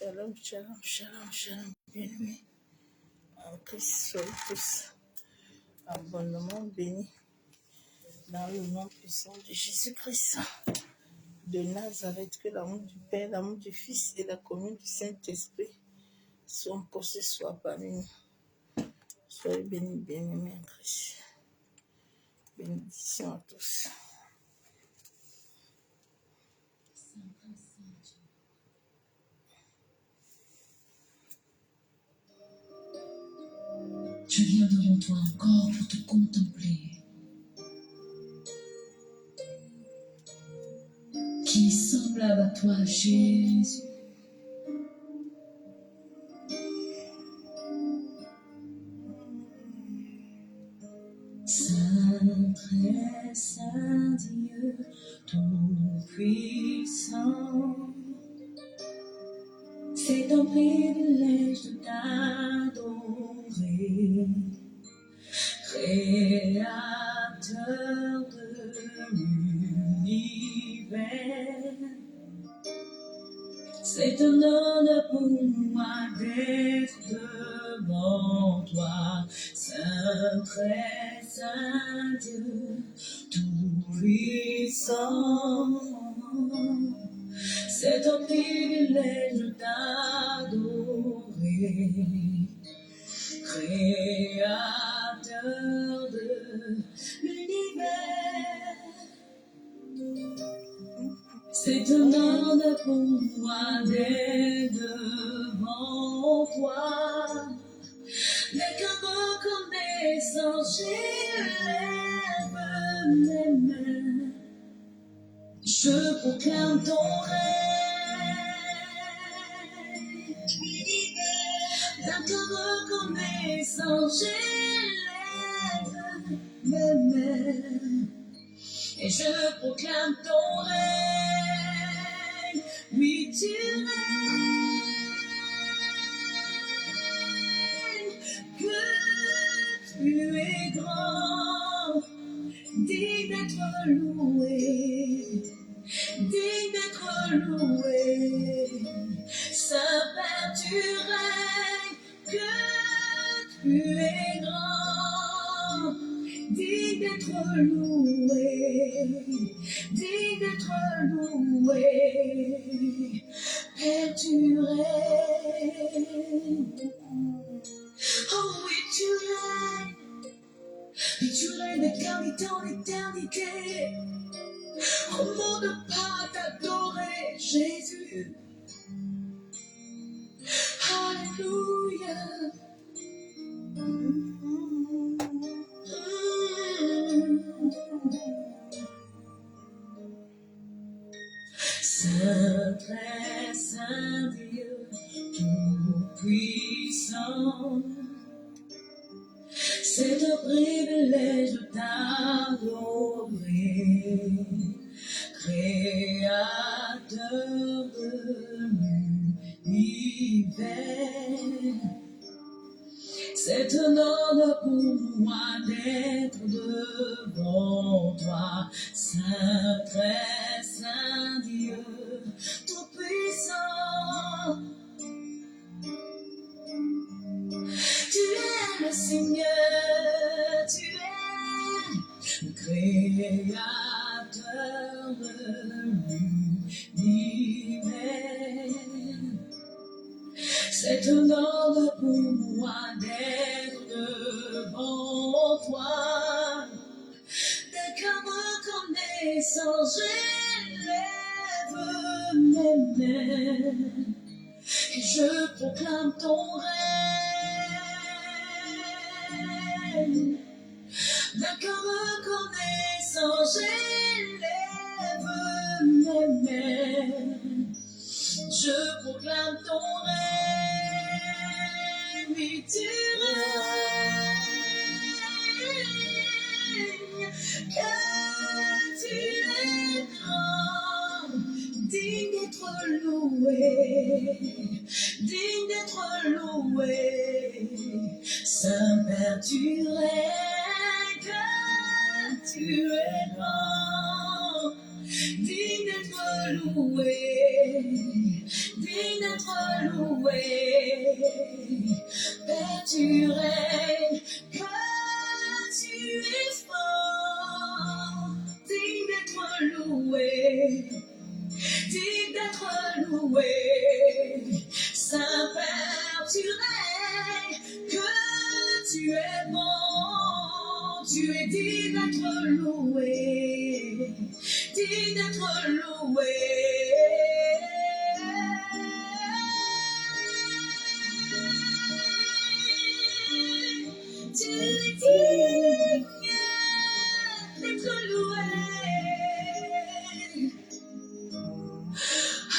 Shalom, shalom, shalom, shalom, bien-aimés. En Christ, soyez tous abondamment bénis dans le nom puissant de Jésus-Christ de Nazareth. Que l'amour du Père, l'amour du Fils et la commune du Saint-Esprit soient encore ce soir parmi nous. Soyez bénis, bien-aimés en Christ. Bénédiction à tous. Je viens devant toi encore pour te contempler. Qui est semblable à toi, Jésus? Saint, très saint Dieu, tout-puissant, c'est un privilège de t'adorer, Créateur de l'univers. C'est un honneur pour moi d'être devant toi, Saint, très saint Dieu, tout-puissant. C'est un privilège de t'adorer, Créateur de l'univers. C'est un honneur pour moi d'être devant toi. Dès qu'en reconnaissance j'élève mes mains, je proclame ton règne. Dès qu'en reconnaissance j'élève mes mains, et je proclame ton règne. Oui, tu règnes, que tu es grand, digne d'être loué, digne d'être loué. Saint-Père, tu règnes, que tu es grand, digne d'être loué, digne d'être loué. Père, tu règnes. Oh oui, tu règnes d'éternité en éternité. Comment ne pas t'adorer, Jésus? Alléluia. Saint, très saint Dieu, tout-puissant, c'est un privilège de t'adorer, Créateur de l'univers. C'est un honneur pour moi d'être devant toi, Saint, très saint Dieu, tout-puissant. Tu es le Seigneur, tu es le Créateur de l'univers. C'est un honneur pour moi d'être devant toi. Dès qu'en reconnaissance j'élève mes mains, et je proclame ton règne. Dès qu'en reconnaissance j'élève mes mains, je proclame ton règne. Oui, tu règnes, que tu es grand, digne d'être loué, digne d'être loué. Saint-Père, tu règnes, que tu es grand, digne d'être loué, digne d'être loué. Père, tu règnes, que tu es fort, digne d'être loué, digne d'être loué. Saint-Père, tu règnes, que tu es bon, tu es digne d'être loué, digne d'être loué. Tu es digne d'être loué.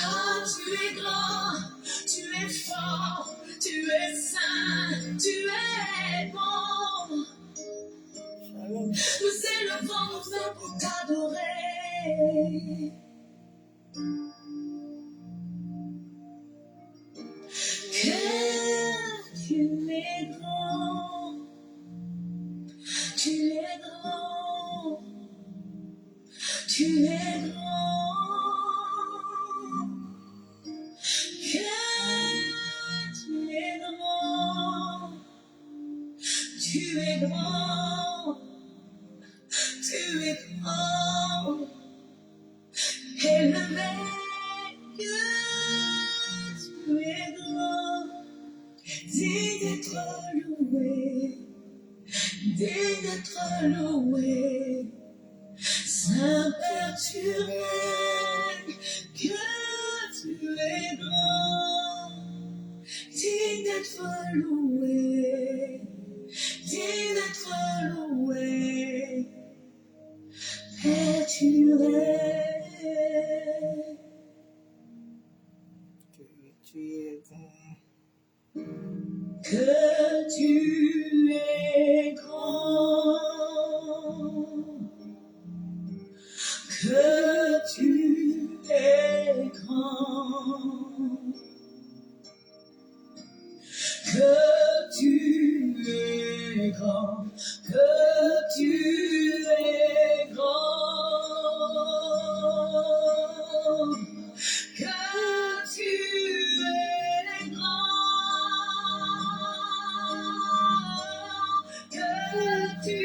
Ah, tu es grand, tu es fort, tu es saint, tu es bon. Nous élevons nos mains pour t'adorer. Que tu es grand, tu es grand, tu es grand. Que tu es grand, tu es grand, tu es grand. Élevé, que tu es grand, digne d'être loué, digne d'être loué. Saint-Père, tu règnes, que tu es grand, digne d'être loué, digne d'être loué. Père, tu règnes. Que tu es grand, que tu es grand, que tu es grand, que tu es grand, que tu es grand, que tu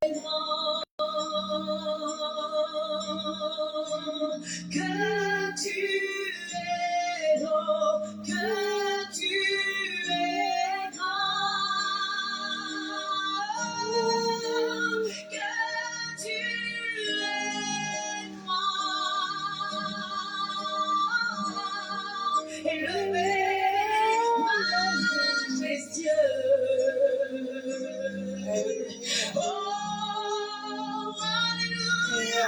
es grand, que tu es grand, que tu es grand, que tu es grand, élevé, majestueux. Oh, alléluia,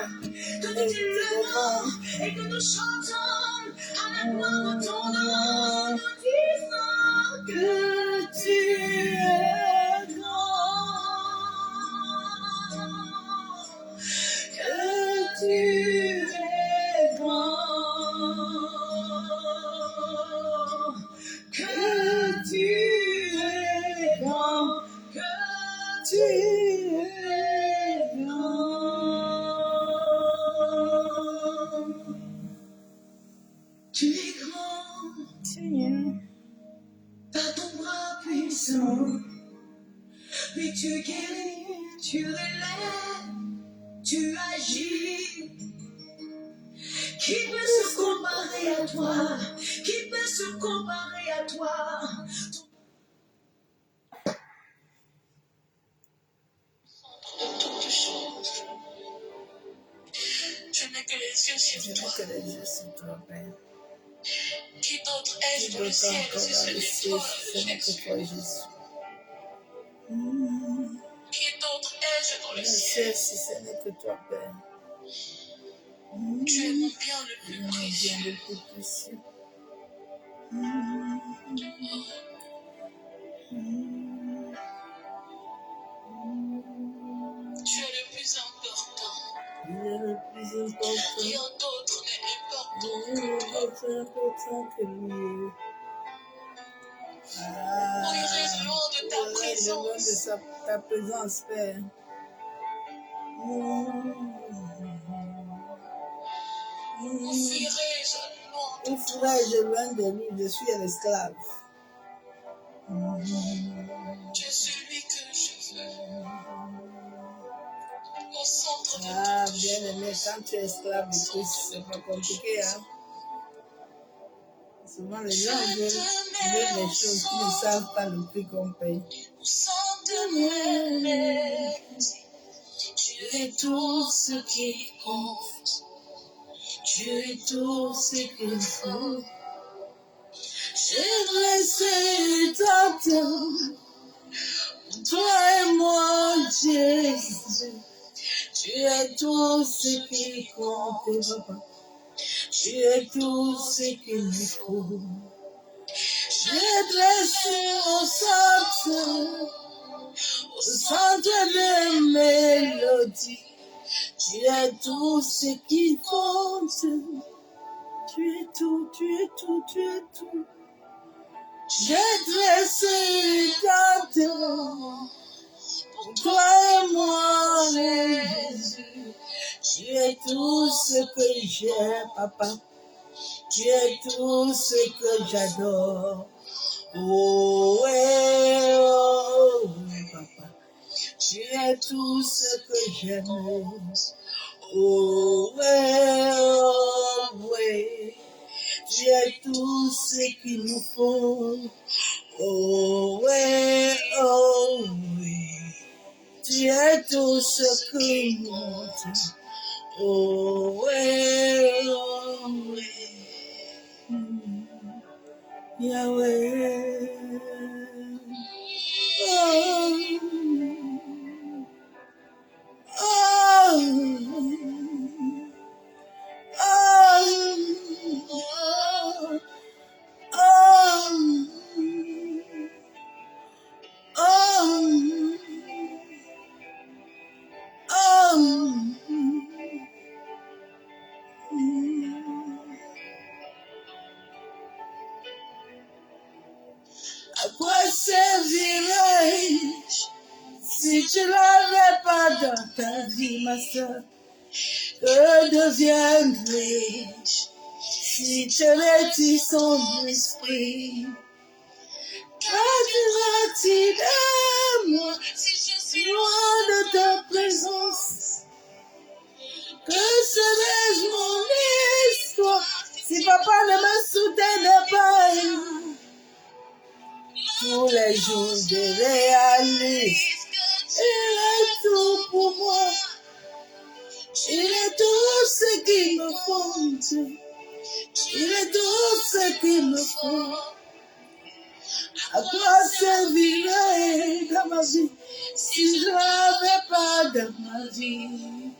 que nous t'élevons et que nous chantons à la gloire de ton nom, nous disons que tu es grand, que tu es grand, que tu es grand, que tu es grand. Tu es grand, Seigneur, par ton bras puissant, puis tu guéris, tu relèves, tu agis. Qui peut se comparer à toi? Qui peut se comparer à toi? Toutes choses. Je n'ai que les yeux je sur n'ai toi. que les yeux sur toi, Père. Qui d'autre Qui est-je dans le d'autre ciel encore si dans ce le n'est ciel toi, si ce n'est que Jésus? toi, Jésus? Qui d'autre ai-je dans Dans le le ciel? ciel si ce n'est que toi, Père. Tu es mon bien le Tu plus es mon bien précieux. le plus précieux. Tu es le plus important. Il est le plus important. Rien d'autre n'est important Il est que toi. plus important que lui. Pour une raison loin de ta Loin présence. de ta présence, Père. Où fuirai-je loin de lui? Je suis un esclave. Tu es celui que je veux. Au centre de tout. Bien aimé, quand tu es esclave de Christ, c'est pas compliqué, hein? Souvent, les gens veulent des choses qui ne savent pas le prix qu'on paye. Au centre de mes, tu es tout ce qui compte. Tu es tout ce qu'il faut. J'ai dressé ta tente, toi et moi, Jésus. Tu es tout ce qui compte, papa. Tu es tout ce qu'il me faut. J'ai dressé au centre de mélodie. Tu es tout ce qui compte. Tu es tout, tu es tout, tu es tout. J'ai dressé ta tente, toi et moi, Jésus. Tu es tout ce que j'ai, papa. Tu es tout ce que j'adore. Oh, ouais, oh, ouais, papa. Tu es tout ce que j'aime. Oh, ouais, oh, ouais. Tu es tout ce qu'il nous faut. Oh, ouais, oh, ouais. Tu es tout ce qui monte. Oh, ouais, oh, ouais. Yahweh. Oh, à quoi servirais-je si tu l'avais pas dans ta vie, ma soeur? Que deviendrais-je si tu étais son esprit? Qu'adiras-tu de moi si je suis loin de ta présence? Que serais-je mon histoire si papa ne me soutenait pas? Tous les jours je réalise il est tout pour moi. Il est tout ce qu'il me faut. Il est tout ce qu'il me faut. À quoi servirait dans ma vie si je n'avais pas dans ma vie?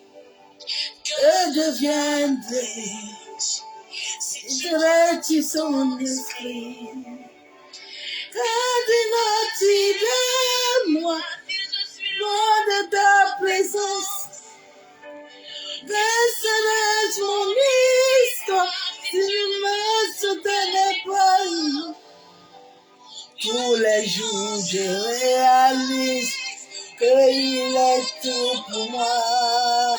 Que deviendrais-je si je rétis son esprit? Qu'adiras-tu de moi, loin de ta présence? Que serait-ce mon histoire si je me soutenais pas? Tous les jours je réalise qu'il est tout pour moi.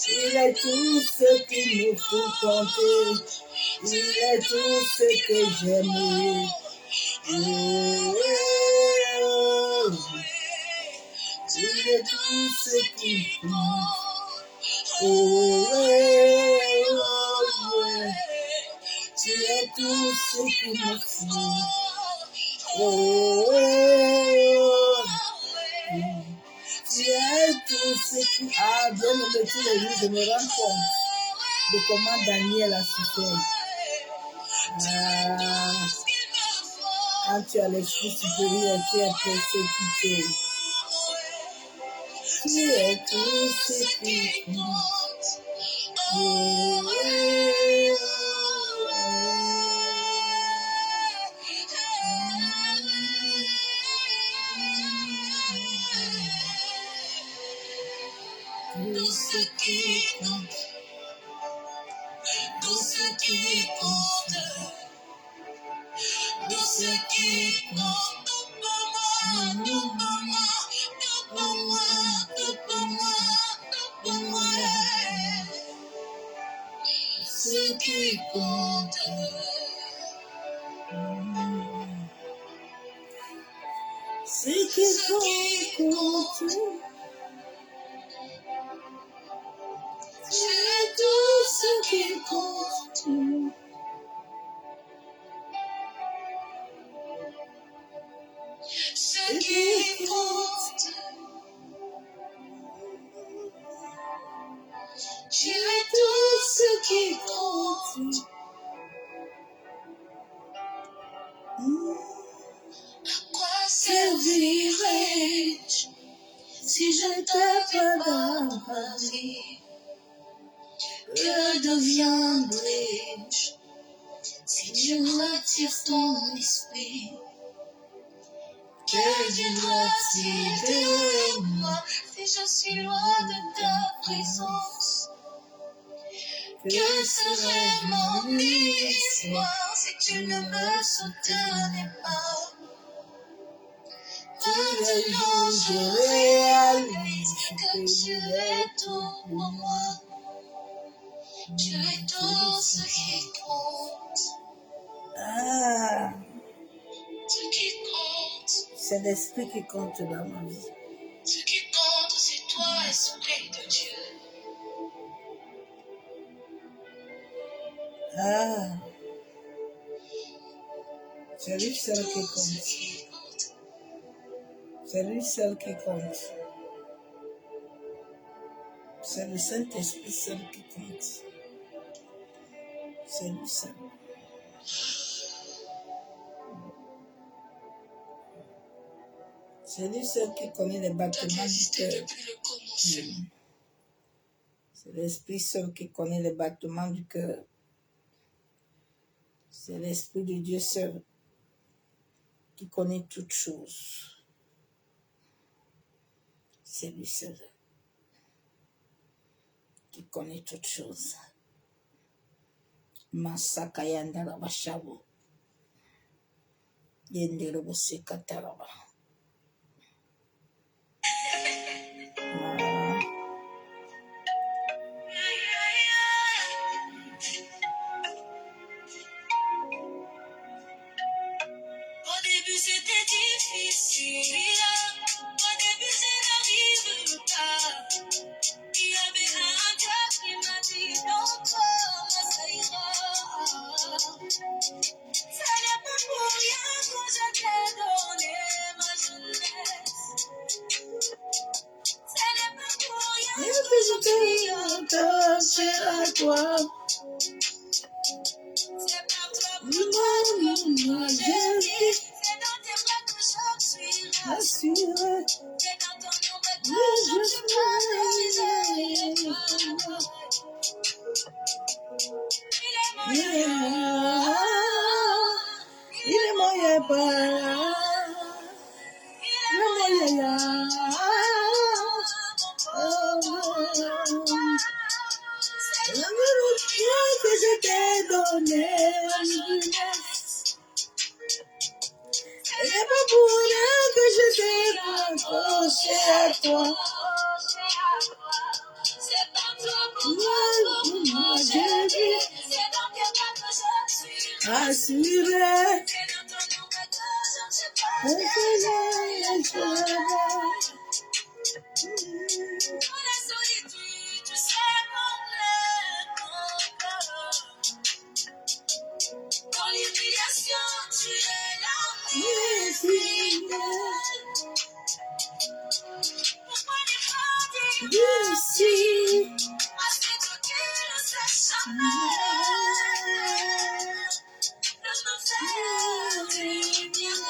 Il est tout ce qu'il me faut compter. Il est tout ce que j'aime. Oh, oh, oh. Il est tout ce qu'il compte. Oh, ouais, oh, ouais. Tu es tout ce qu'il me faut. Oh, ouais, oh, ouais. Tu es tout ce qui... Ah, bien aimé, tous les jours, je me rends compte de comment Daniel a souffert. Ah, quand tu as l'esprit supérieur, tu es persécuté. Tu es tout ce qui compte. Oh, ouais, oh, ouais. Tout ce qui compte. Tout ce qui compte. Tout ce qui compte. Ce ce qui compte. C'est ce qui compte. C'est tout ce qui compte. Ce qui compte. Tu es tout ce qui compte. À quoi servirais-je si je te donne ma vie? Que deviendrai-je si tu retires ton esprit? Que Dieu retire de moi si je suis loin de ta présence? Que serait mon espoir si tu ne me soutenais pas? Tous les jours je réalise que tu es tout pour moi. Tu es tout ce qui compte. Ah, ce qui compte. C'est l'esprit qui compte dans ma vie. Ce qui compte, c'est toi, Esprit de Dieu. Ah, c'est lui seul qui compte. C'est lui seul qui compte. C'est le Saint-Esprit seul qui compte. C'est lui seul. C'est lui seul qui connaît les battements du cœur. C'est l'Esprit seul qui connaît les battements du cœur. C'est l'Esprit de Dieu seul qui connaît toutes choses. C'est lui seul qui connaît toutes choses. Masakayanda Rabashabo. Yenderobo Sekataraba. Au début c'était difficile, au début je n'arrive pas. Il y avait un gars qui m'a dit non, toi, ça ira. Ce n'est pas pour rien que je t'ai donné ma jeunesse. Ce n'est pas pour rien que je t'ai attaché à toi. C'est par toi que moi je vis. C'est dans tes bras que je suis rassurée. C'est dans ton nom que je suis protégée. Il est moyen. Il est moyen pas. Il est moyen. C'est l'amour que je t'ai donné à jeunesse. Ce n'est pas pour rien que je t'ai accroché à toi. C'est par toi pour moi je vis. C'est dans tes bras que je suis rassurée. C'est dans ton nom que je sais pas. Dans la solitude, tu sais mon cœur. Dans l'humiliation, tu es là. Oui, pourquoi ne pas dire si à ce que tu ne sais jamais de me faire du bien.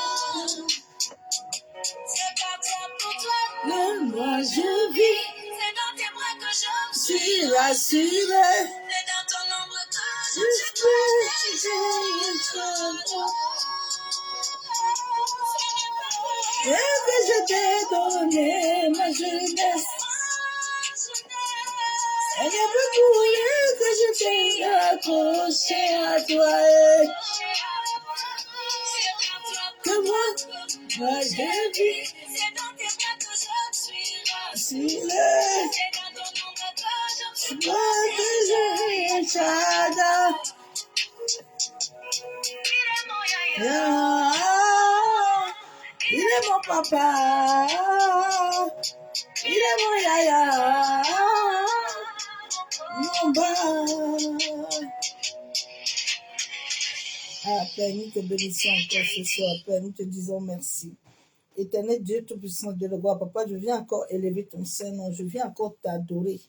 C'est pas toi pour toi que moi je vis. C'est dans tes bras que je suis rassurée. C'est dans ton ombre que je suis protégée. Et que je t'ai donné ma jeunesse. Ce n'est pas pour rien que je t'ai accroché à toi. Que moi je vis. C'est dans tes bras que je suis rassurée. C'est dans ton ombre que je suis protégée. Ah, il est mon papa. Il est mon yaya. Mon bas. Ah, Père, nous te bénissons encore ce soir. Père, nous te disons merci. Éternel Dieu Tout-Puissant, Dieu de gloire, Papa, je viens encore élever ton Saint-Nom. Je viens encore t'adorer.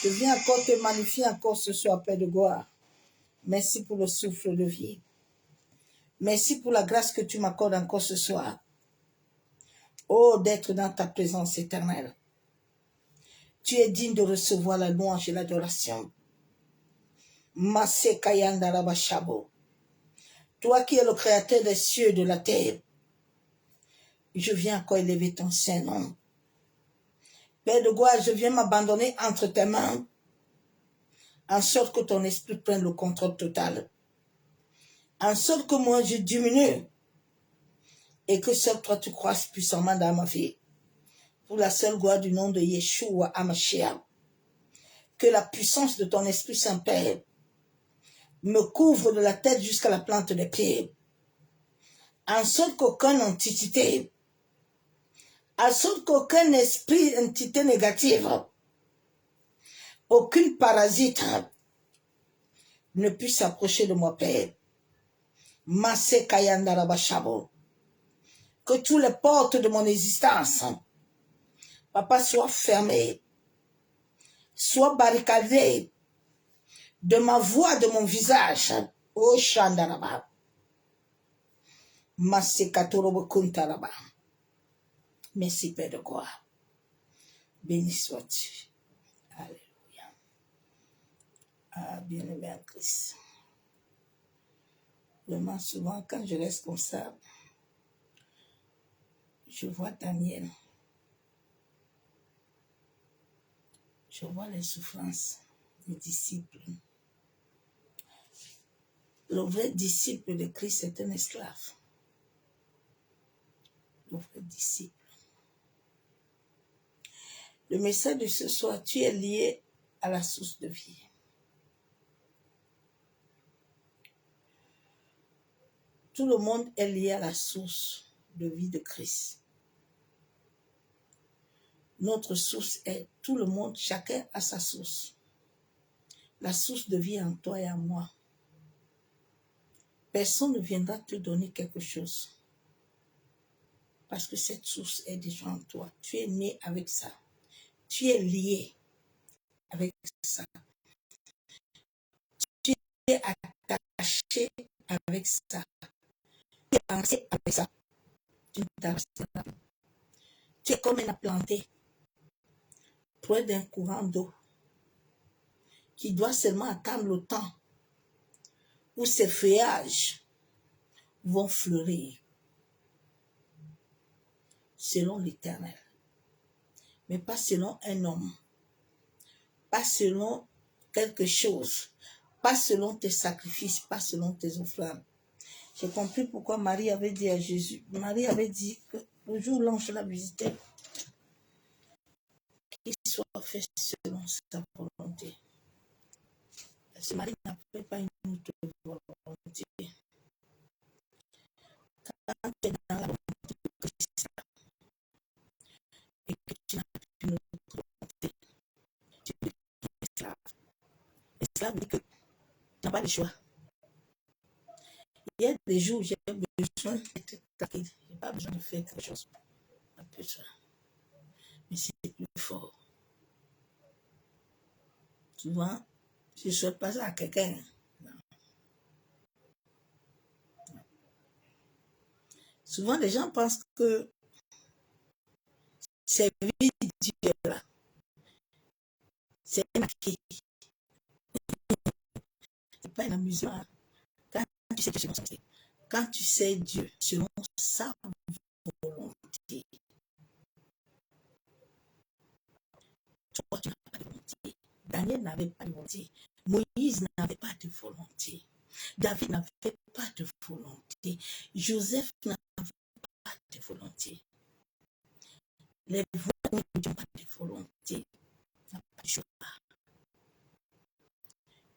Je viens encore te magnifier encore ce soir, Père de gloire. Merci pour le souffle de vie. Merci pour la grâce que tu m'accordes encore ce soir. Oh, d'être dans ta présence éternelle. Tu es digne de recevoir la louange et l'adoration. Masé Kayanda Rabashabo. Toi qui es le créateur des cieux et de la terre, je viens encore élever ton Saint-Nom. Père de gloire, je viens m'abandonner entre tes mains, en sorte que ton esprit prenne le contrôle total. En sorte que moi je diminue, et que seul toi tu croisses puissamment dans ma vie. Pour la seule gloire du nom de Yeshua Hamashiach. Que la puissance de ton Esprit Saint Père me couvre de la tête jusqu'à la plante des pieds. En sorte qu'aucune entité, en sorte qu'aucun esprit, entité négative, aucune parasite ne puisse s'approcher de moi, Père. Masé Kayanda Rabashabo. Que toutes les portes de mon existence, Papa, soient fermées, soient barricadées de ma voix, de mon visage. Oh Shandaraba. Masé Katorobo Kuntaraba. Merci, Père de gloire. Béni sois-tu. Alléluia. Ah, bien-aimé en Christ. Vraiment, souvent, quand je reste comme ça, je vois Daniel. Je vois les souffrances des disciples. Le vrai disciple de Christ est un esclave. Le vrai disciple. Le message de ce soir, tu es lié à la source de vie. Tout le monde est lié à la source de vie de Christ. Notre source est tout le monde, chacun a sa source. La source de vie en toi et en moi. Personne ne viendra te donner quelque chose. Parce que cette source est déjà en toi. Tu es né avec ça. Tu es lié avec ça. Tu es attaché avec ça. Tu es pensé avec ça. Tu es comme un planté près d'un courant d'eau qui doit seulement attendre le temps où ses feuillages vont fleurir selon l'Éternel. Mais pas selon un homme. Pas selon quelque chose. Pas selon tes sacrifices, pas selon tes offrandes. J'ai compris pourquoi Marie avait dit à Jésus, Marie avait dit que le jour où l'ange l'a visité, qu'il soit fait selon sa volonté. Parce que Marie n'avait pas une autre volonté. Quand tu es dans la volonté de Christ et que tu n'as plus une autre volonté, tu es esclave. Esclave dit que tu n'as pas le choix. Il y a des jours où j'ai besoin d'être tranquille. Je n'ai pas besoin de faire quelque chose. Un peu ça. Mais c'est plus fort. Souvent, je ne souhaite pas ça à quelqu'un. Non. Souvent, les gens pensent que servir Dieu là, c'est un acquis. C'est pas un amusement. Quand tu sais Dieu selon sa volonté, quand tu sais Dieu selon sa volonté, toi, tu n'as pas de volonté. Daniel n'avait pas de volonté. Moïse n'avait pas de volonté. David n'avait pas de volonté. Joseph n'avait pas de volonté. Les voix n'ont pas de volonté. Tu n'as pas de choix.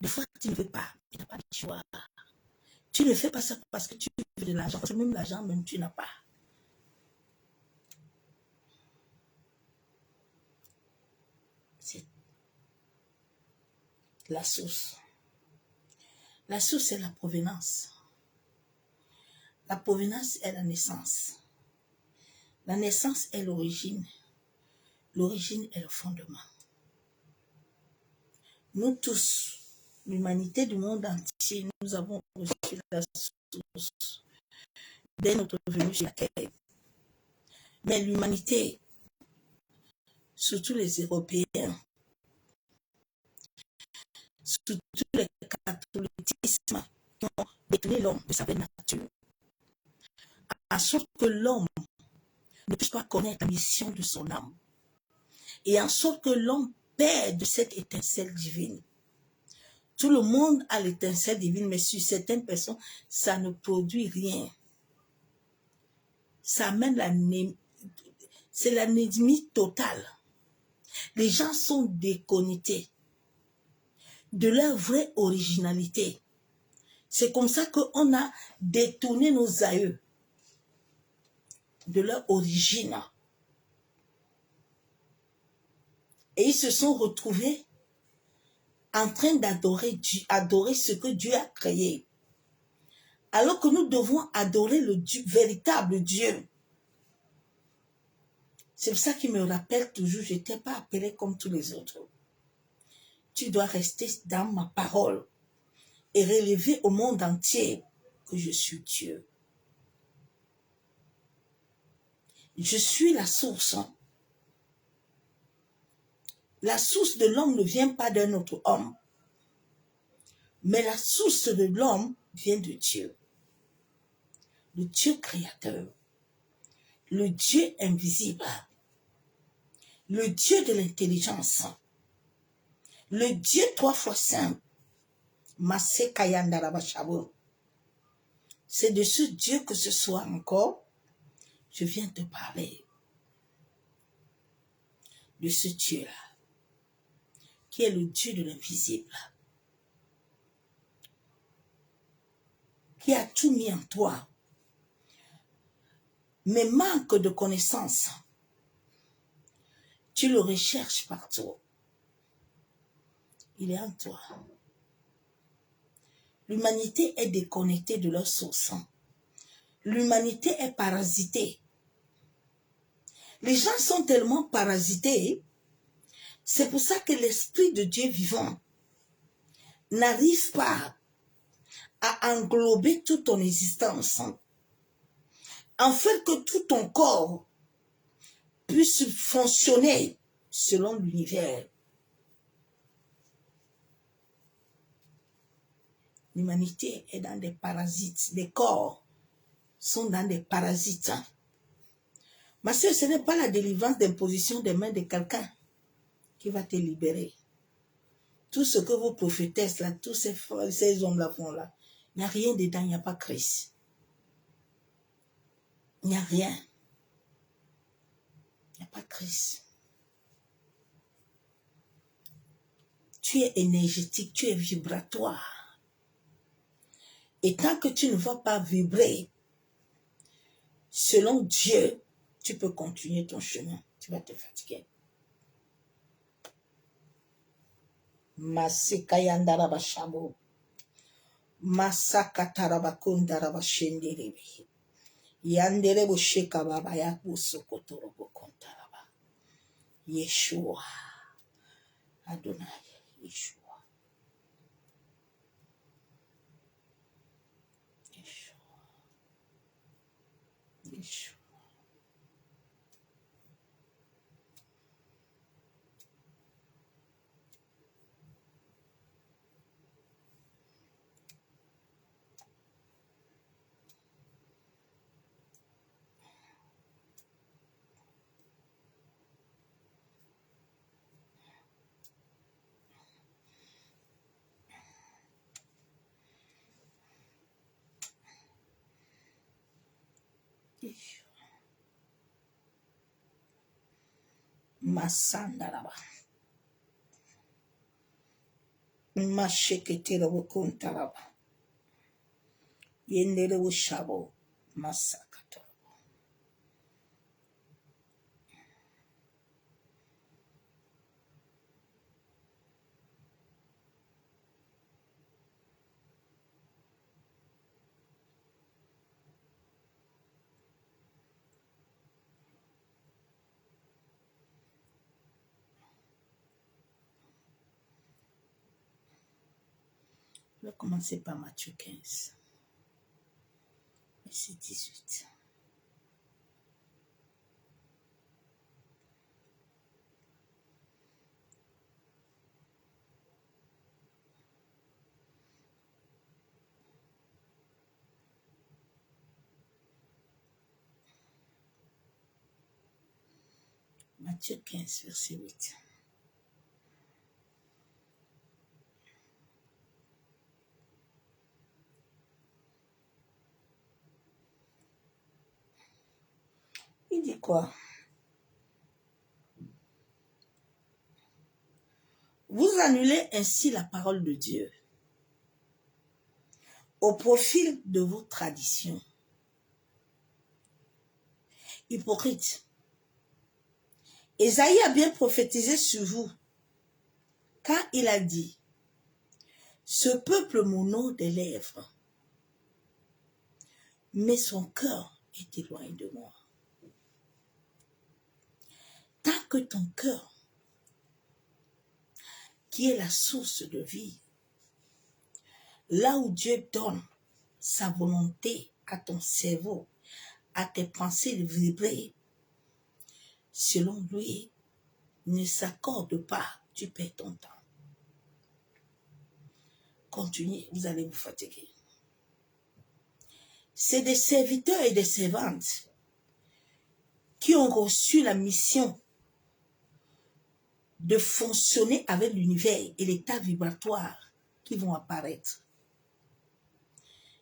Des fois, tu ne veux pas. Tu n'as pas de choix. Tu ne fais pas ça parce que tu veux de l'argent, parce que même l'argent, même tu n'as pas. C'est la source. La source, c'est la provenance. La provenance est la naissance. La naissance est l'origine. L'origine est le fondement. Nous tous, l'humanité du monde entier, nous avons reçu la source dès notre venue sur la terre. Mais l'humanité, surtout les Européens, surtout les catholicismes qui ont détourné l'homme de sa pleine nature, en sorte que l'homme ne puisse pas connaître la mission de son âme, et en sorte que l'homme perde cette étincelle divine. Tout le monde a l'étincelle divine, mais sur certaines personnes, ça ne produit rien. Ça amène c'est l'anémie totale. Les gens sont déconnectés de leur vraie originalité. C'est comme ça qu'on a détourné nos aïeux de leur origine. Et ils se sont retrouvés en train d'adorer ce que Dieu a créé. Alors que nous devons adorer le Dieu, véritable Dieu. C'est pour ça qu'il me rappelle toujours, je n'étais pas appelé comme tous les autres. Tu dois rester dans ma parole et relever au monde entier que je suis Dieu. Je suis la source. La source de l'homme ne vient pas d'un autre homme. Mais la source de l'homme vient de Dieu. Le Dieu créateur. Le Dieu invisible. Le Dieu de l'intelligence. Le Dieu 3 fois saint. C'est de ce Dieu que ce soir encore, je viens te parler. De ce Dieu-là, qui est le Dieu de l'invisible. Qui a tout mis en toi. Mais manque de connaissances, tu le recherches partout. Il est en toi. L'humanité est déconnectée de leur source. L'humanité est parasitée. Les gens sont tellement parasités, c'est pour ça que l'Esprit de Dieu vivant n'arrive pas à englober toute ton existence, en fait que tout ton corps puisse fonctionner selon l'univers. L'humanité est dans des parasites. Les corps sont dans des parasites. Ma soeur, ce n'est pas la délivrance d'imposition des mains de quelqu'un qui va te libérer. Tout ce que vos prophétesses, là, tous ces hommes-là font là, il n'y a rien dedans, il n'y a pas Christ. Il n'y a rien. Il n'y a pas Christ. Tu es énergétique, tu es vibratoire. Et tant que tu ne vas pas vibrer selon Dieu, tu peux continuer ton chemin. Tu vas te fatiguer. Masikayandaraba shabo. Masakataraba kundaraba shenderebe. Yanderebo shekababa yakusokotorobo kontaraba. Yeshua. Adonai. Yeshua. Yeshua. Masandaraba. Masheketerabo kuntaraba. Yendere wo shabo. Masakato. Je vais commencer par Matthieu 15. Verset 18. Matthieu 15, verset 8. Il dit quoi? Vous annulez ainsi la parole de Dieu au profit de vos traditions. Hypocrite. Ésaïe a bien prophétisé sur vous, car il a dit, ce peuple m'honore des lèvres, mais son cœur est éloigné de moi. Tant que ton cœur, qui est la source de vie, là où Dieu donne sa volonté à ton cerveau, à tes pensées de vibrer, selon lui, ne s'accorde pas, tu perds ton temps. Continuez, vous allez vous fatiguer. C'est des serviteurs et des servantes qui ont reçu la mission de fonctionner avec l'univers et l'état vibratoire qui vont apparaître.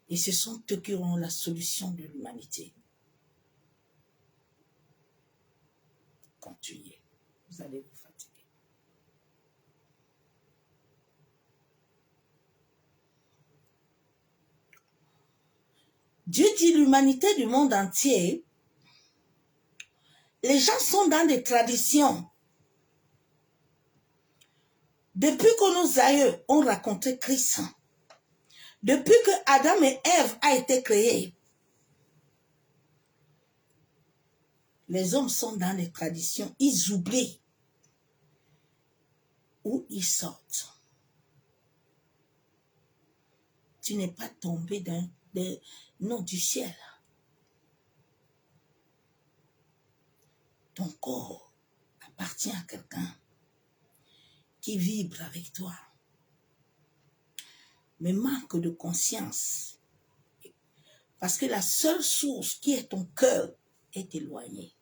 Et ce sont eux qui auront la solution de l'humanité. Continuez, vous allez vous fatiguer. Dieu dit l'humanité du monde entier, les gens sont dans des traditions. Depuis que nos aïeux ont raconté Christ, depuis que Adam et Ève a été créés, les hommes sont dans les traditions, ils oublient où ils sortent. Tu n'es pas tombé du ciel. Ton corps appartient à quelqu'un qui vibre avec toi. Mais manque de conscience. Parce que la seule source qui est ton cœur est éloignée.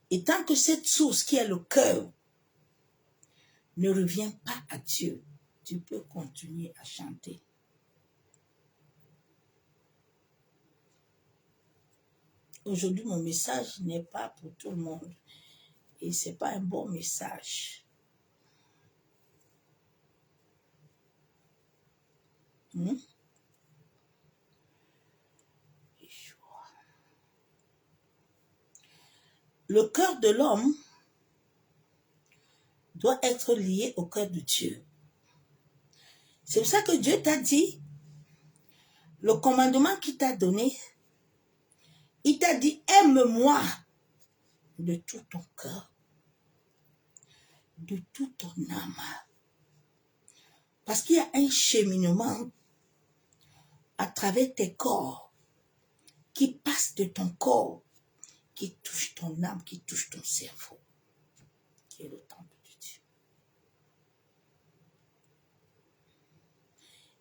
Et tant que cette source qui est le cœur ne revient pas à Dieu, tu peux continuer à chanter. Aujourd'hui, mon message n'est pas pour tout le monde. Et ce n'est pas un bon message. Le cœur de l'homme doit être lié au cœur de Dieu. C'est pour ça que Dieu t'a dit, le commandement qu'il t'a donné, il t'a dit, aime-moi de tout ton cœur, de toute ton âme. Parce qu'il y a un cheminement à travers tes corps qui passe de ton corps, qui touche ton âme, qui touche ton cerveau, qui est le temple de Dieu.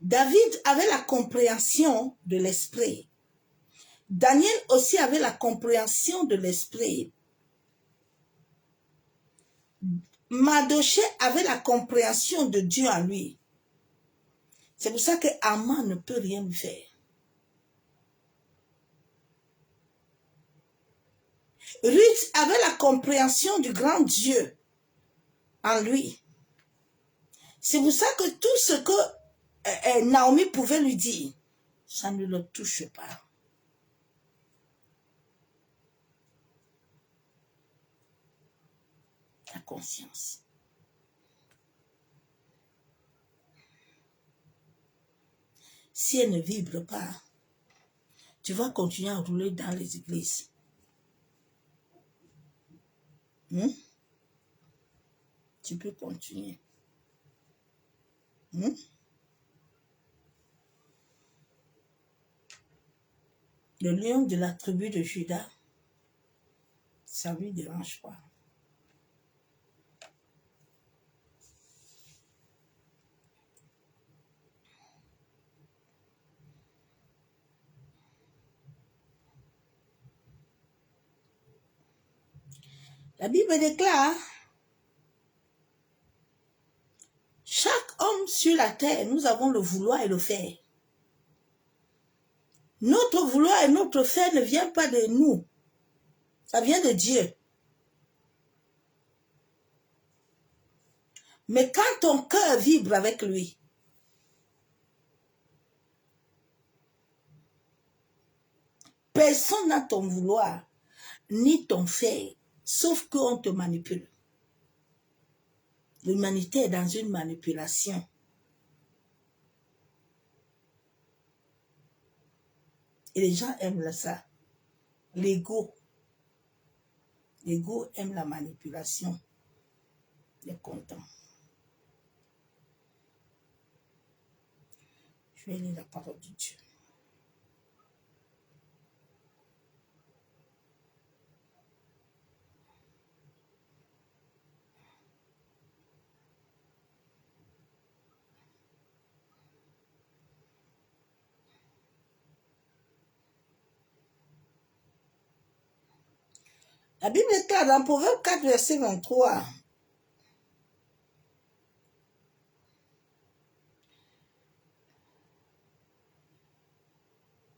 David avait la compréhension de l'esprit. Daniel aussi avait la compréhension de l'esprit. Mardochée avait la compréhension de Dieu en lui. C'est pour ça que Haman ne peut rien lui faire. Ruth avait la compréhension du grand Dieu en lui. C'est pour ça que tout ce que Naomi pouvait lui dire, ça ne le touche pas. La conscience. Si elle ne vibre pas, tu vas continuer à rouler dans les églises. Tu peux continuer. Le lion de la tribu de Juda, ça ne lui dérange pas. La Bible déclare, chaque homme sur la terre, nous avons le vouloir et le faire. Notre vouloir et notre faire ne vient pas de nous. Ça vient de Dieu. Mais quand ton cœur vibre avec lui, personne n'a ton vouloir, ni ton faire, sauf qu'on te manipule. L'humanité est dans une manipulation. Et les gens aiment ça. L'ego. L'ego aime la manipulation. Il est content. Je vais lire la parole de Dieu. La Bible est claire dans Proverbe 4, verset 23.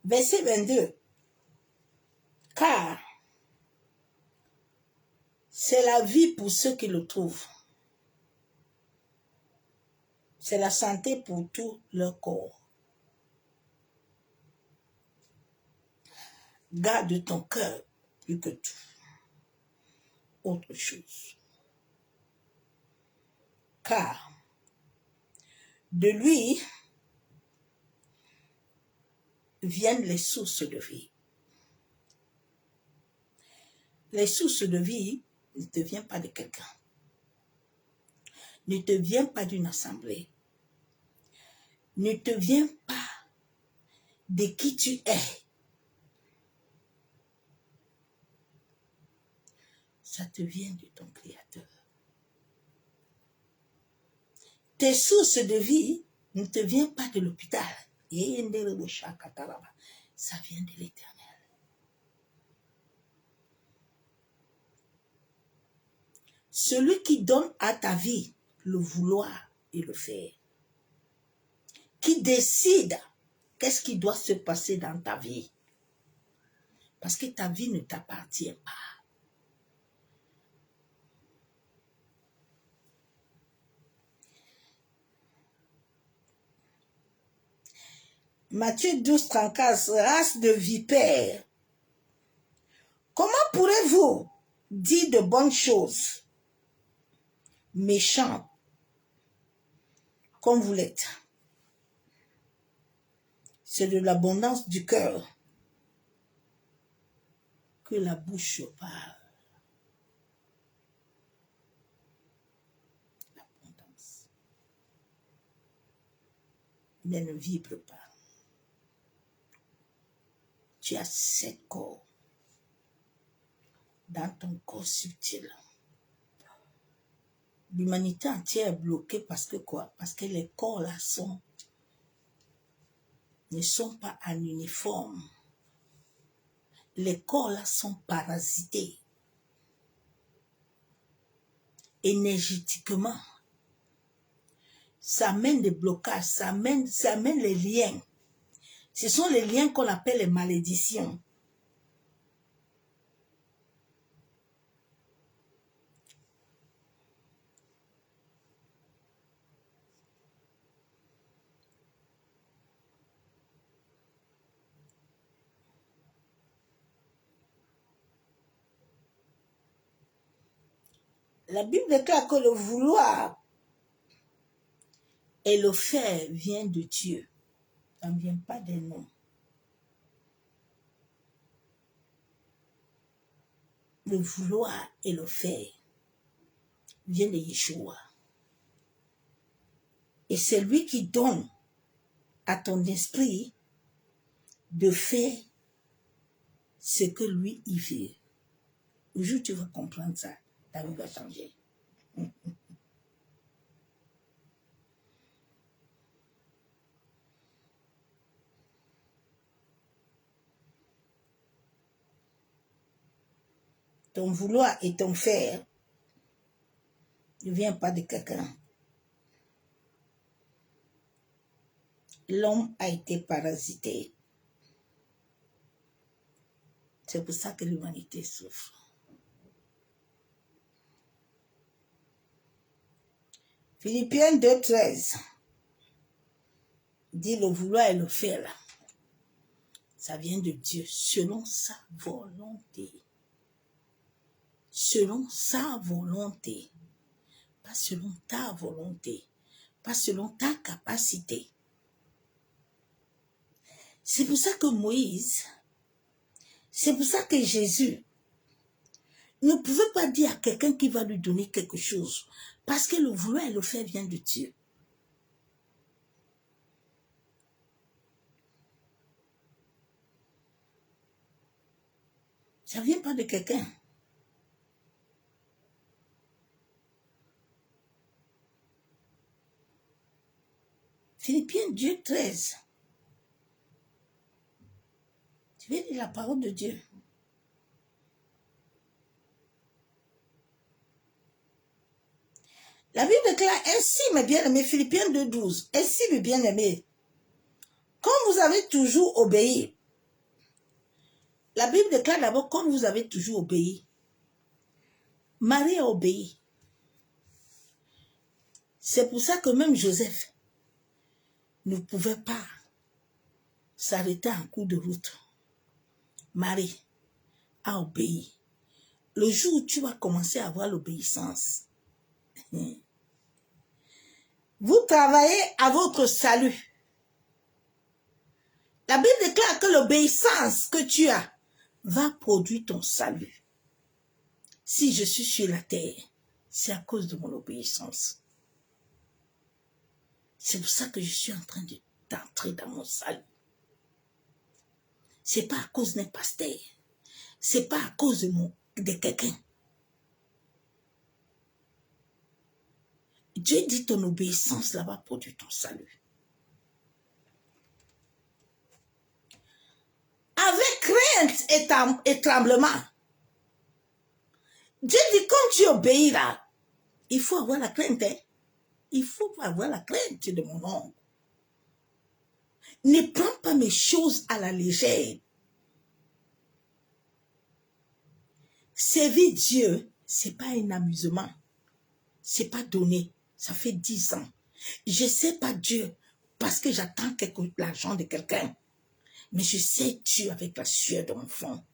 Verset 22. Car c'est la vie pour ceux qui le trouvent. C'est la santé pour tout leur corps. Garde ton cœur plus que tout. Autre chose. Car de lui viennent les sources de vie. Les sources de vie ne te viennent pas de quelqu'un. Ne te viennent pas d'une assemblée. Ne te viennent pas de qui tu es. Ça te vient de ton Créateur. Tes sources de vie ne te viennent pas de l'hôpital. Ça vient de l'Éternel. Celui qui donne à ta vie le vouloir et le faire. Qui décide qu'est-ce qui doit se passer dans ta vie. Parce que ta vie ne t'appartient pas. Matthieu 12, 34, race de vipères. Comment pourrez-vous dire de bonnes choses, méchants, comme vous l'êtes? C'est de l'abondance du cœur que la bouche parle. L'abondance. Mais ne vibre pas. Tu as 7 corps dans ton corps subtil. L'humanité entière est bloquée parce que quoi? Parce que les corps là ne sont pas en uniforme. Les corps là sont parasités. Énergétiquement. Ça amène des blocages, ça amène les liens. Ce sont les liens qu'on appelle les malédictions. La Bible déclare que le vouloir et le faire vient de Dieu. Ça ne vient pas des noms. Le vouloir et le faire vient de Yeshua. Et c'est lui qui donne à ton esprit de faire ce que lui, il veut. Le jour où tu vas comprendre ça, ta vie va changer. Ton vouloir et ton faire ne vient pas de quelqu'un. L'homme a été parasité. C'est pour ça que l'humanité souffre. Philippiens 2,13 dit le vouloir et le faire là. Ça vient de Dieu selon sa volonté. Selon sa volonté. Pas selon ta volonté. Pas selon ta capacité. C'est pour ça que Moïse, c'est pour ça que Jésus ne pouvait pas dire à quelqu'un qui va lui donner quelque chose. Parce que le vouloir et le faire vient de Dieu. Ça ne vient pas de quelqu'un. Philippiens 2,13. Tu veux lire la parole de Dieu. La Bible déclare ainsi, mes bien-aimés, Philippiens 2,12. Ainsi, mes bien-aimés, comme vous avez toujours obéi. La Bible déclare d'abord, comme vous avez toujours obéi. Marie a obéi. C'est pour ça que même Joseph ne pouvait pas s'arrêter en cours de route. Marie a obéi. Le jour où tu vas commencer à avoir l'obéissance, vous travaillez à votre salut. La Bible déclare que l'obéissance que tu as va produire ton salut. Si je suis sur la terre, c'est à cause de mon obéissance. C'est pour ça que je suis en train d'entrer dans mon salut. C'est pas à cause d'un pasteur. C'est pas à cause de quelqu'un. Dieu dit ton obéissance là va produire ton salut. Avec crainte et tremblement. Dieu dit quand tu obéis là, il faut avoir la crainte. Hein? Il faut avoir la crainte de mon nom. Ne prends pas mes choses à la légère. Servir Dieu, c'est pas un amusement. C'est pas donné. Ça fait 10 ans. Je sais pas Dieu parce que j'attends l'argent de quelqu'un. Mais je sais Dieu avec la sueur de mon front.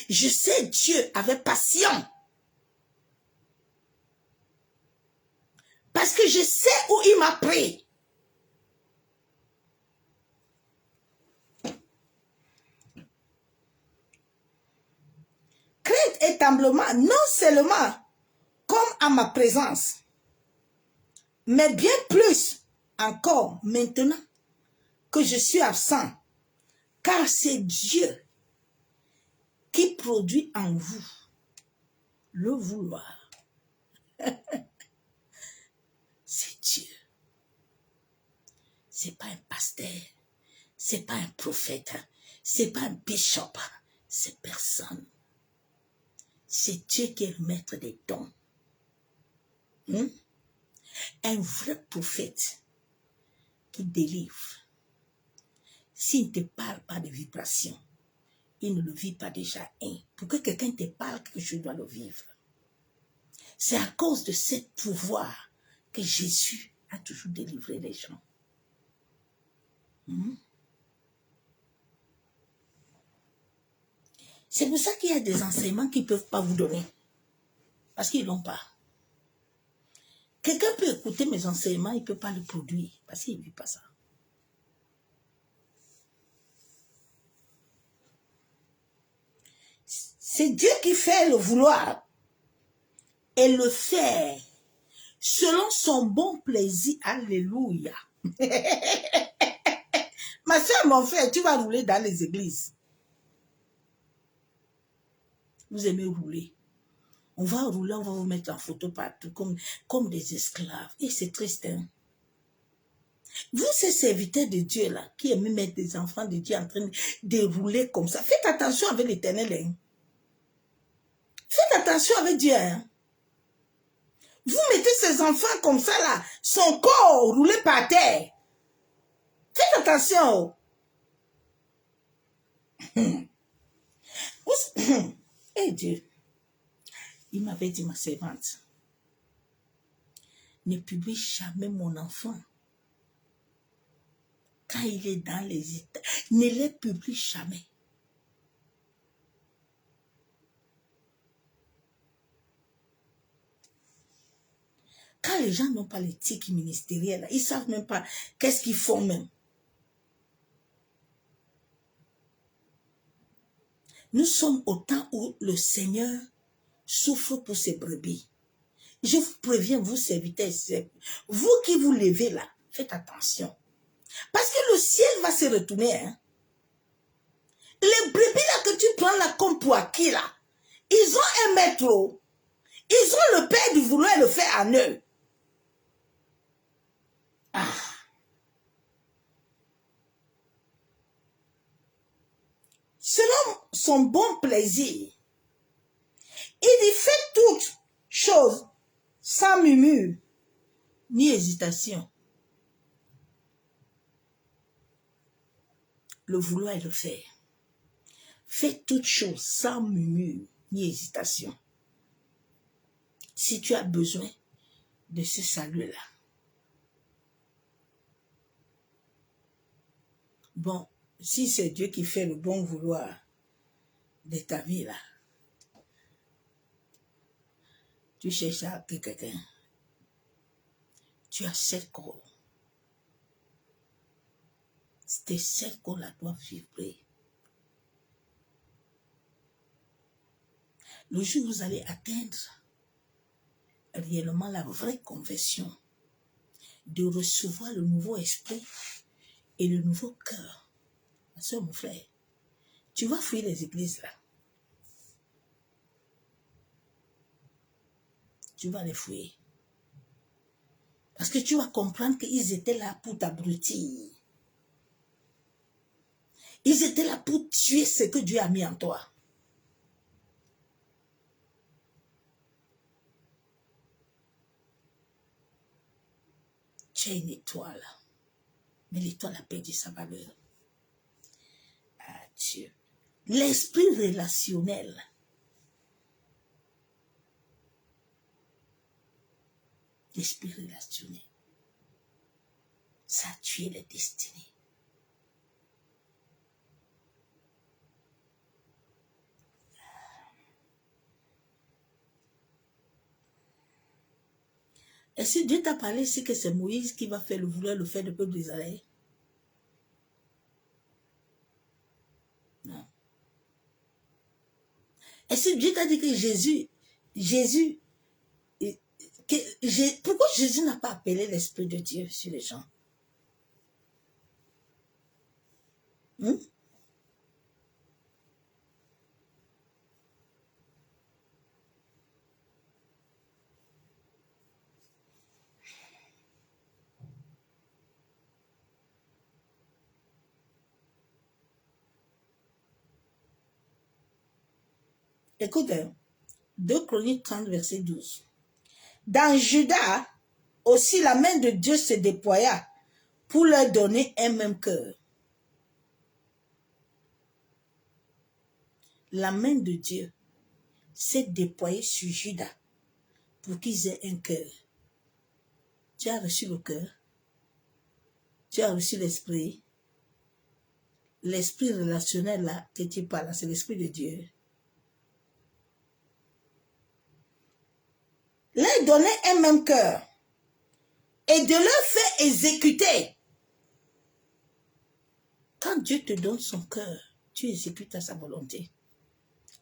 Je sais Dieu avec passion. Parce que je sais où il m'a pris. Crainte et tremblement, non seulement comme à ma présence, mais bien plus encore maintenant que je suis absent, car c'est Dieu qui produit en vous le vouloir. C'est Dieu. C'est pas un pasteur, c'est pas un prophète, c'est pas un bishop, c'est personne. C'est Dieu qui est le maître des dons. Un vrai prophète qui délivre. S'il ne te parle pas de vibration, il ne le vit pas déjà. Pour que quelqu'un te parle, que je dois le vivre. C'est à cause de ce pouvoir que Jésus a toujours délivré les gens. C'est pour ça qu'il y a des enseignements qu'ils ne peuvent pas vous donner. Parce qu'ils ne l'ont pas. Quelqu'un peut écouter mes enseignements, il ne peut pas le produire. Parce qu'il ne vit pas ça. C'est Dieu qui fait le vouloir. Et le fait selon son bon plaisir. Alléluia. Ma soeur, mon frère, tu vas rouler dans les églises. Vous aimez rouler. On va rouler, on va vous mettre en photo partout comme des esclaves. Et c'est triste, hein? Vous, ces serviteurs de Dieu, là, qui aiment mettre des enfants de Dieu en train de rouler comme ça, faites attention avec l'Éternel, hein? Faites attention avec Dieu, hein? Vous mettez ces enfants comme ça, là, son corps roulé par terre. Faites attention. Eh Dieu, il m'avait dit, ma servante, ne publie jamais mon enfant. Quand il est dans les états, ne les publie jamais. Quand les gens n'ont pas l'éthique ministérielle, ils ne savent même pas qu'est-ce qu'ils font même. Nous sommes au temps où le Seigneur souffre pour ses brebis. Je vous préviens, vous serviteurs, vous qui vous levez là, faites attention. Parce que le ciel va se retourner. Hein. Les brebis là que tu prends là comme pour acquis là, ils ont un maître. Ils ont le Père du vouloir le faire en eux. Ah. Selon son bon plaisir, il dit fait toutes choses sans murmure ni hésitation. Le vouloir et le faire. Fais toutes choses sans murmure ni hésitation. Si tu as besoin de ce salut-là. Bon, si c'est Dieu qui fait le bon vouloir de ta vie là, tu cherches à quelqu'un. Tu as 7 corps. Tes 7 corps là doivent vibrer. Le jour où vous allez atteindre réellement la vraie conversion, de recevoir le nouveau esprit et le nouveau cœur. Ma soeur, mon frère, tu vas fuir les églises là. Tu vas les fuir. Parce que tu vas comprendre qu'ils étaient là pour t'abrutir. Ils étaient là pour tuer ce que Dieu a mis en toi. Tu es une étoile. Mais l'étoile a perdu sa valeur. Ah Dieu. L'esprit relationnel. L'esprit relationnel. Ça a tué les destinées. Et si Dieu t'a parlé, c'est que c'est Moïse qui va faire le vouloir, le faire du peuple d'Israël. Non. Et si Dieu t'a dit que pourquoi Jésus n'a pas appelé l'Esprit de Dieu sur les gens? Écoutez, 2 Chroniques 30, verset 12. Dans Juda, aussi la main de Dieu se déploya pour leur donner un même cœur. La main de Dieu s'est déployée sur Juda pour qu'ils aient un cœur. Tu as reçu le cœur. Tu as reçu l'esprit. L'esprit relationnel là que tu parles, c'est l'esprit de Dieu. donner un même cœur et de le faire exécuter. Quand Dieu te donne son cœur, tu exécutes à sa volonté.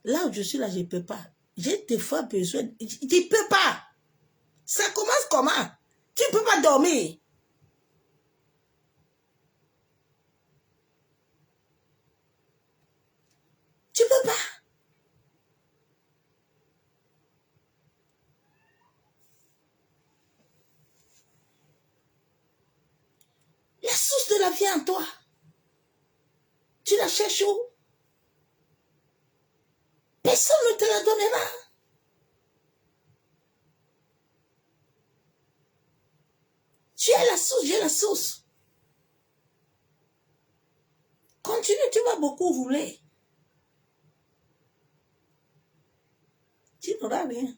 Là où je suis là, je ne peux pas. J'ai des fois besoin, je ne peux pas. Ça commence comment? Tu ne peux pas dormir. Tu ne peux pas. La source de la vie en toi. Tu la cherches où? Personne ne te la donnera. Tu es la source, j'ai la source. Continue, tu vas beaucoup rouler. Tu n'auras rien.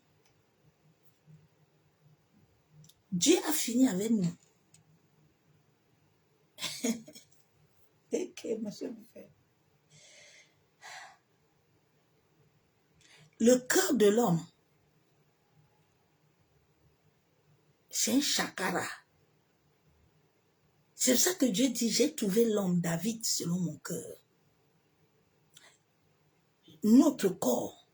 Dieu a fini avec nous. Ok, monsieur le frère. Le cœur de l'homme, c'est un chakra. C'est pour ça que Dieu dit, j'ai trouvé l'homme David selon mon cœur. Notre corps,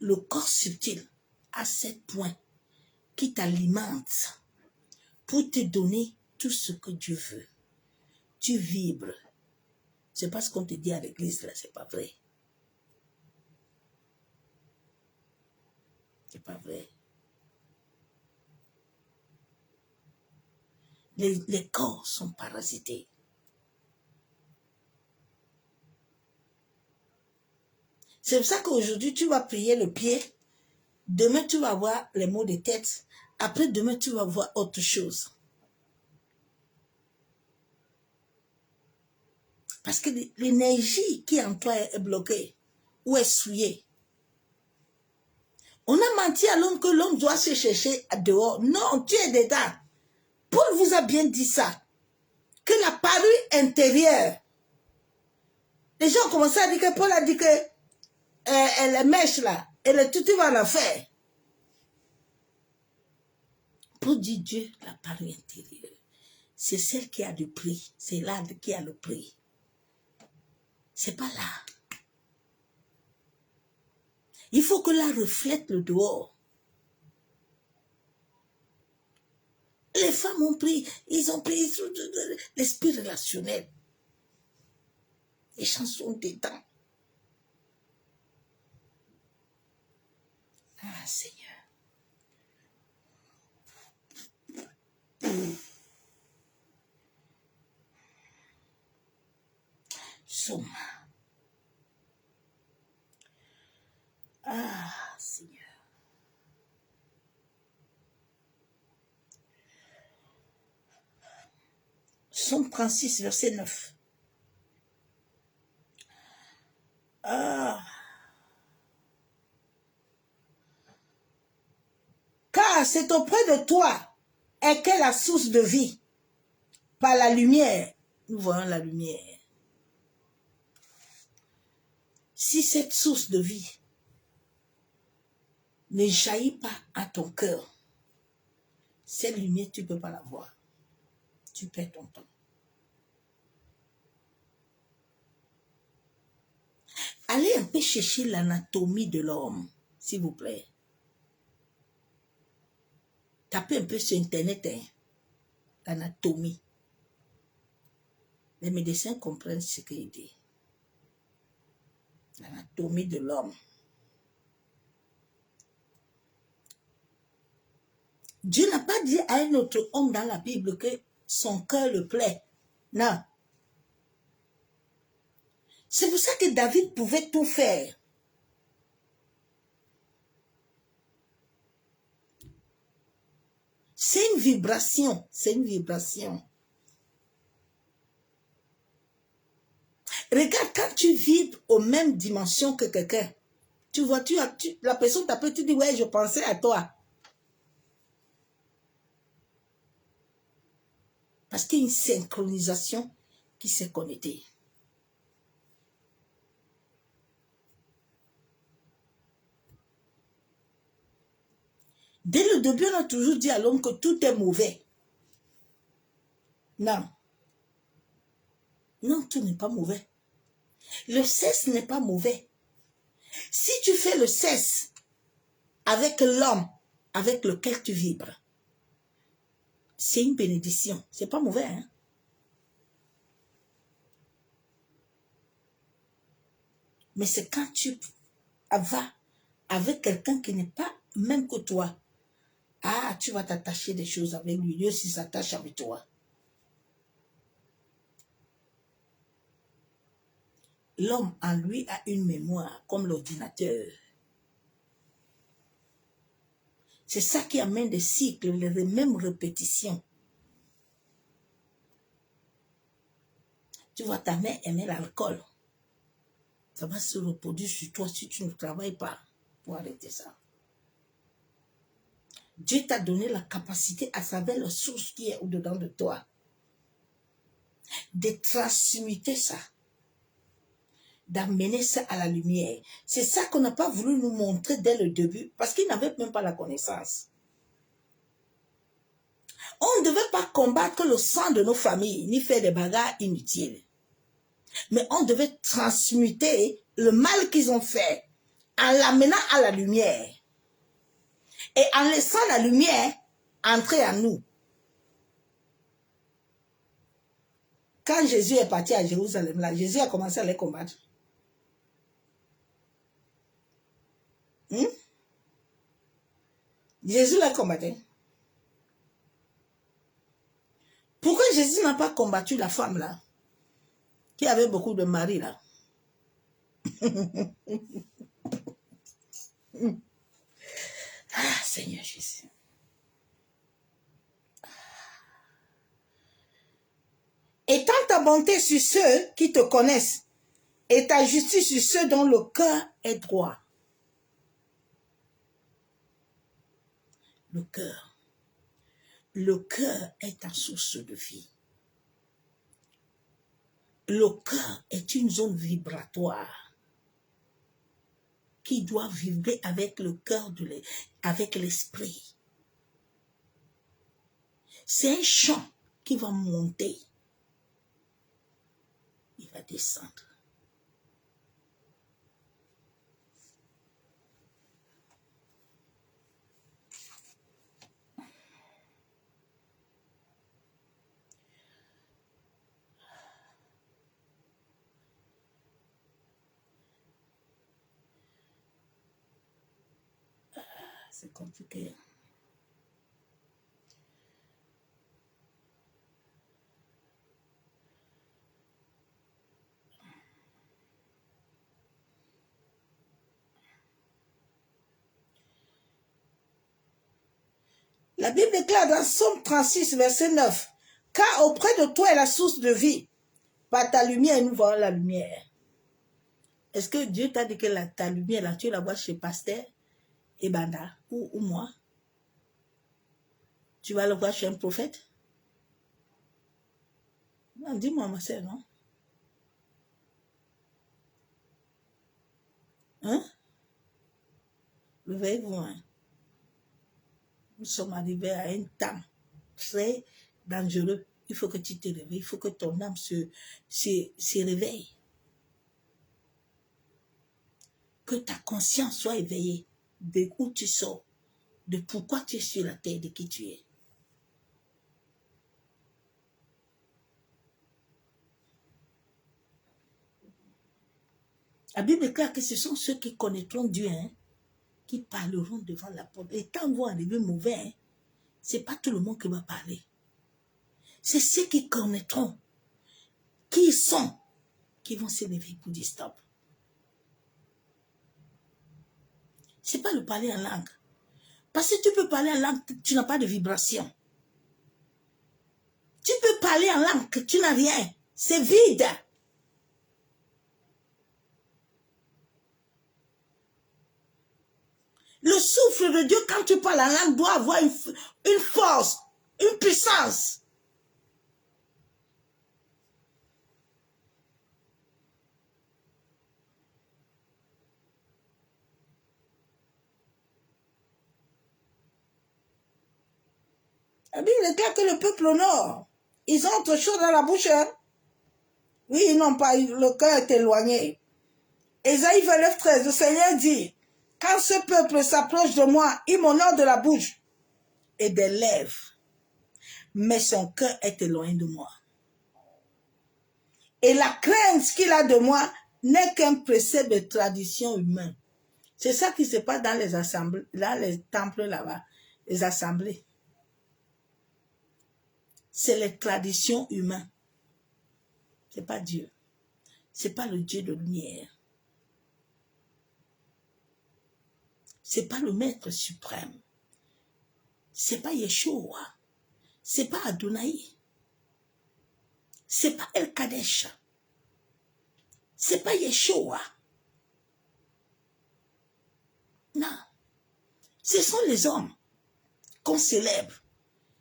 le corps subtil, a 7 points qui t'alimentent pour te donner tout ce que Dieu veut. Tu vibres. C'est pas ce qu'on te dit à l'église, là, c'est pas vrai. C'est pas vrai. Les corps sont parasités. C'est pour ça qu'aujourd'hui, tu vas prier le pied. Demain, tu vas voir les maux de tête. Après, demain, tu vas voir autre chose. Parce que l'énergie qui est en toi est bloquée ou est souillée. On a menti à l'homme que l'homme doit se chercher dehors. Non, tu es dedans. Paul vous a bien dit ça. Que la parure intérieure. Les gens ont commencé à dire que Paul a dit que les mèches là, et tout va la faire. Pour dire Dieu, la parure intérieure, c'est celle qui a le prix. C'est là qui a le prix. C'est pas là. Il faut que là reflète le dehors. Les femmes ont pris, ils ont pris l'esprit relationnel. Les gens sont dedans. Ah, Seigneur. Somme. Ah, Seigneur. Somme 36, verset 9. Ah. Car c'est auprès de toi est qu'est la source de vie. Par la lumière, nous voyons la lumière. Si cette source de vie ne jaillit pas à ton cœur, cette lumière, tu ne peux pas la voir. Tu perds ton temps. Allez un peu chercher l'anatomie de l'homme, s'il vous plaît. Tapez un peu sur Internet, hein, l'anatomie. Les médecins comprennent ce qu'il dit. L'anatomie de l'homme. Dieu n'a pas dit à un autre homme dans la Bible que son cœur le plaît. Non. C'est pour ça que David pouvait tout faire. C'est une vibration. C'est une vibration. Regarde, quand tu vibres aux mêmes dimensions que quelqu'un, tu vois, la personne t'appelle, tu dis, ouais, je pensais à toi. Parce qu'il y a une synchronisation qui s'est connectée. Dès le début, on a toujours dit à l'homme que tout est mauvais. Non. Non, tout n'est pas mauvais. Le sexe n'est pas mauvais. Si tu fais le sexe avec l'homme avec lequel tu vibres, c'est une bénédiction. C'est pas mauvais, hein? Mais c'est quand tu vas avec quelqu'un qui n'est pas même que toi. Ah, tu vas t'attacher des choses avec lui. Lui aussi s'attache avec toi. L'homme en lui a une mémoire comme l'ordinateur. C'est ça qui amène des cycles, les mêmes répétitions. Tu vois, ta mère aimait l'alcool. Ça va se reproduire sur toi si tu ne travailles pas pour arrêter ça. Dieu t'a donné la capacité à savoir la source qui est au-dedans de toi. De transmuter ça. D'amener ça à la lumière. C'est ça qu'on n'a pas voulu nous montrer dès le début parce qu'ils n'avaient même pas la connaissance. On ne devait pas combattre le sang de nos familles ni faire des bagarres inutiles. Mais on devait transmuter le mal qu'ils ont fait en l'amenant à la lumière. Et en laissant la lumière entrer en nous. Quand Jésus est parti à Jérusalem, là, Jésus a commencé à les combattre. Jésus l'a combattu. Pourquoi Jésus n'a pas combattu la femme là, qui avait beaucoup de maris là? Ah, Seigneur Jésus. Étends ta bonté sur ceux qui te connaissent et ta justice sur ceux dont le cœur est droit. Le cœur. Le cœur est ta source de vie. Le cœur est une zone vibratoire qui doit vibrer avec le cœur, avec l'esprit. C'est un chant qui va monter. Il va descendre. C'est compliqué. La Bible déclare dans Somme 36, verset 9, « Car auprès de toi est la source de vie. Par ta lumière, nous voyons la lumière. » Est-ce que Dieu t'a dit que ta lumière, là, tu la vois chez Pasteur et Banda ou moi? Tu vas le voir chez un prophète? Non, dis-moi, ma soeur, non? Hein? Réveillez-vous, hein? Nous sommes arrivés à un temps très dangereux. Il faut que tu te réveilles, il faut que ton âme se réveille. Que ta conscience soit éveillée de où tu sors, de pourquoi tu es sur la terre, de qui tu es. La Bible déclare que ce sont ceux qui connaîtront Dieu, hein, qui parleront devant la porte. Et quand vous arrivez mauvais, hein, ce n'est pas tout le monde qui va parler. C'est ceux qui connaîtront qui ils sont, qui vont s'élever pour dire stop. Ce n'est pas le parler en langue. Parce que tu peux parler en langue, tu n'as pas de vibration. Tu peux parler en langue, tu n'as rien. C'est vide. Le souffle de Dieu, quand tu parles en langue, doit avoir une force, une puissance. La Bible déclare que le peuple honore. Ils ont autre chose dans la bouche. Hein? Oui, ils n'ont pas, le cœur est éloigné. Ésaïe 29:13, le Seigneur dit, quand ce peuple s'approche de moi, il m'honore de la bouche et des lèvres, mais son cœur est éloigné de moi. Et la crainte qu'il a de moi n'est qu'un précepte de tradition humaine. C'est ça qui se passe dans les assemblées, dans les temples là-bas, les assemblées. C'est les traditions humaines. C'est pas Dieu. C'est pas le Dieu de lumière. C'est pas le Maître suprême. C'est pas Yeshua. C'est pas Adonai. C'est pas El Kadesh. C'est pas Yeshua. Non. Ce sont les hommes qu'on célèbre.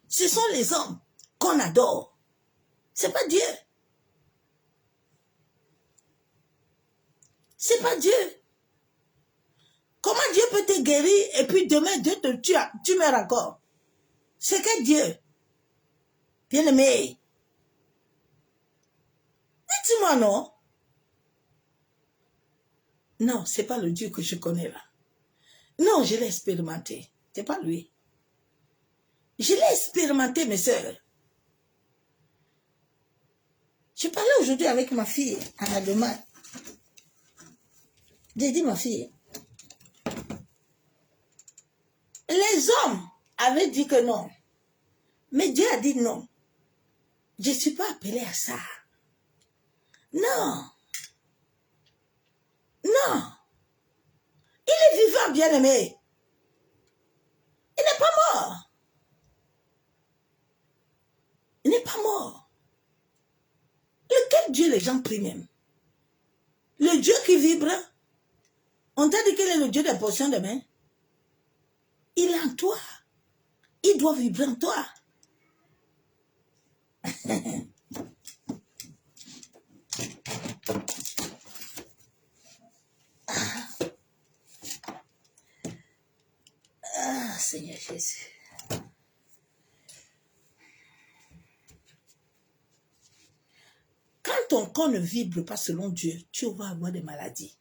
Ce sont les hommes qu'on adore. C'est pas Dieu. C'est pas Dieu. Comment Dieu peut te guérir et puis demain Dieu te tue, tu meurs encore? C'est que Dieu. Bien-aimé. Dis-moi non. Non, c'est pas le Dieu que je connais là. Non, je l'ai expérimenté. C'est pas lui. Je l'ai expérimenté, mes sœurs. Je parlais aujourd'hui avec ma fille à la demande. J'ai dit, ma fille, les hommes avaient dit que non. Mais Dieu a dit non. Je ne suis pas appelée à ça. Non. Non. Il est vivant, bien-aimé. Il n'est pas mort. Il n'est pas mort. Lequel Dieu les gens prient même? Le Dieu qui vibre? On t'a dit qu'il est le Dieu des potions de main? Il est en toi. Il doit vibrer en toi. Ah, Seigneur Jésus. Quand ton corps ne vibre pas selon Dieu, tu vas avoir des maladies.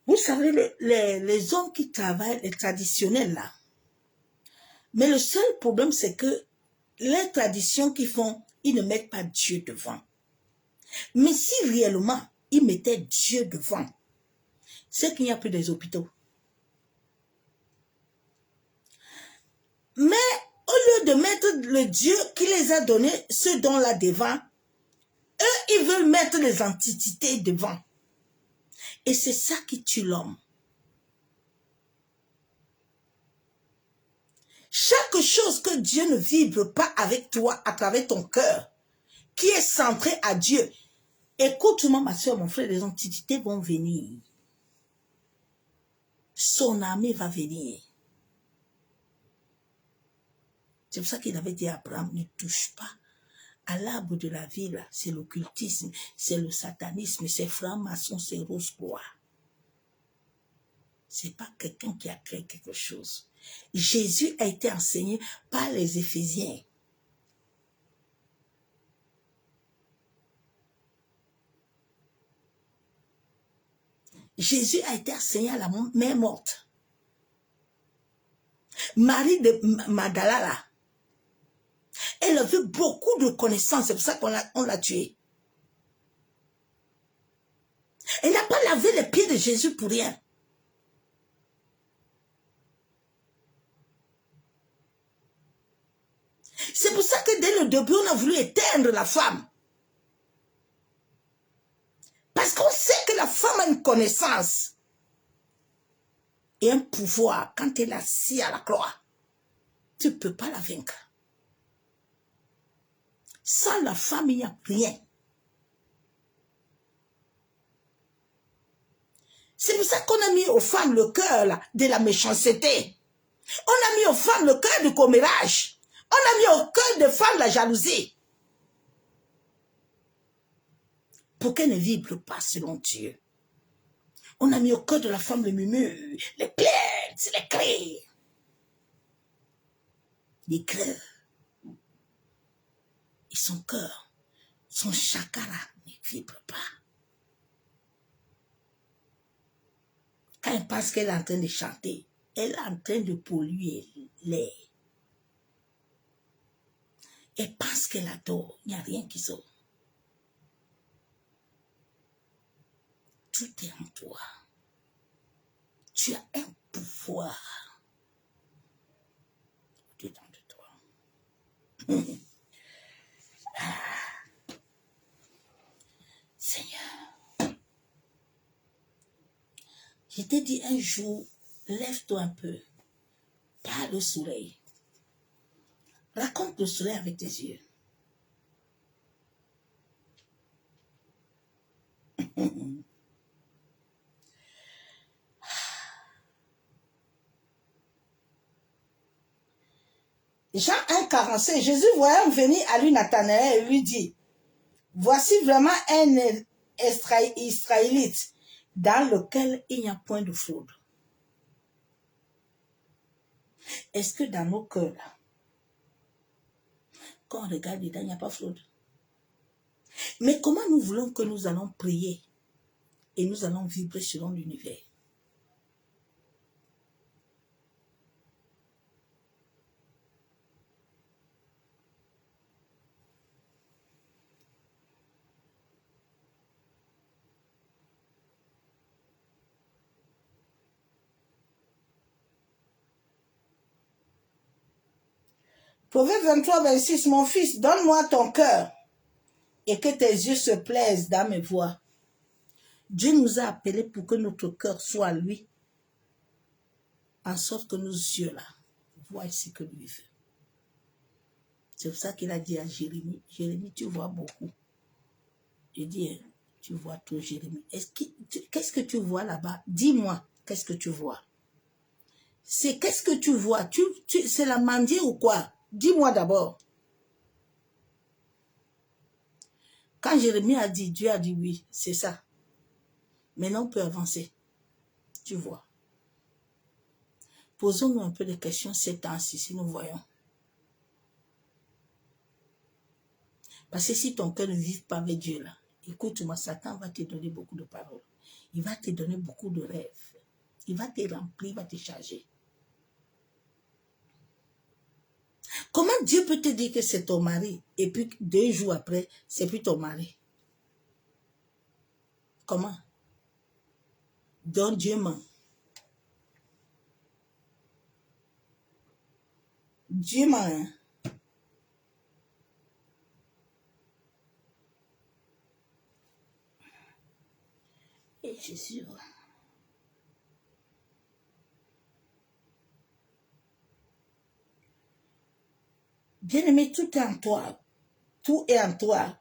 Vous savez, les hommes qui travaillent, les traditionnels là, mais le seul problème, c'est que les traditions qu'ils font, ils ne mettent pas Dieu devant. Mais si réellement, ils mettaient Dieu devant, c'est qu'il n'y a plus des hôpitaux. Mais au lieu de mettre le Dieu qui les a donné, ce don-là devant, eux, ils veulent mettre les entités devant. Et c'est ça qui tue l'homme. Chaque chose que Dieu ne vibre pas avec toi à travers ton cœur, qui est centré à Dieu, écoute-moi ma soeur, mon frère, les entités vont venir. Son armée va venir. C'est pour ça qu'il avait dit à Abraham, ne touche pas à l'arbre de la vie, là. C'est l'occultisme, c'est le satanisme, c'est franc-maçon, c'est rose-croix. C'est pas quelqu'un qui a créé quelque chose. Jésus a été enseigné par les Éphésiens. Jésus a été enseigné à la mère morte. Marie de Magdala, elle avait beaucoup de connaissances, c'est pour ça qu'on l'a tuée. Elle n'a pas lavé les pieds de Jésus pour rien. C'est pour ça que dès le début, on a voulu éteindre la femme. Parce qu'on sait que la femme a une connaissance et un pouvoir. Quand elle est assise à la croix, tu ne peux pas la vaincre. Sans la femme, il n'y a rien. C'est pour ça qu'on a mis aux femmes le cœur de la méchanceté. On a mis aux femmes le cœur du commérage. On a mis au cœur des femmes la jalousie. Pour qu'elle ne vibre pas selon Dieu. On a mis au cœur de la femme le murmure, les plaintes, les cris. il crève. Et son cœur, son chakra ne vibre pas. Quand elle pense qu'elle est en train de chanter, elle est en train de polluer l'air. Elle pense qu'elle adore, il n'y a rien qui sort. Tout est en toi. Tu as un pouvoir dedans de toi. Seigneur, je t'ai dit un jour, lève-toi un peu, parle au soleil. Raconte le soleil avec tes yeux. Jean 1,45, Jésus voyant venir à lui Nathanaël et lui dit, voici vraiment un Israélite dans lequel il n'y a point de fraude. Est-ce que dans nos cœurs, là, quand on regarde dedans, il n'y a pas de fraude? Mais comment nous voulons que nous allons prier et nous allons vibrer selon l'univers? Proverbe 23, 26, mon fils, donne-moi ton cœur et que tes yeux se plaisent dans mes voies. Dieu nous a appelés pour que notre cœur soit à lui, en sorte que nos yeux-là voient ce que lui veut. C'est pour ça qu'il a dit à Jérémie, Jérémie, tu vois beaucoup. Je dis, tu vois tout, Jérémie. Qu'est-ce que tu vois là-bas? Dis-moi, qu'est-ce que tu vois? C'est qu'est-ce que tu vois? C'est la mendier ou quoi? Dis-moi d'abord. Quand Jérémie a dit, Dieu a dit oui, c'est ça. Maintenant, on peut avancer. Tu vois. Posons-nous un peu de questions ces temps-ci, si nous voyons. Parce que si ton cœur ne vit pas avec Dieu, là, écoute-moi, Satan va te donner beaucoup de paroles. Il va te donner beaucoup de rêves. Il va te remplir, il va te charger. Comment Dieu peut te dire que c'est ton mari et puis 2 jours après, c'est plus ton mari? Comment? Donc Dieu ment. Dieu ment. Hein? Et Jésus. Bien-aimé, tout est en toi. Tout est en toi.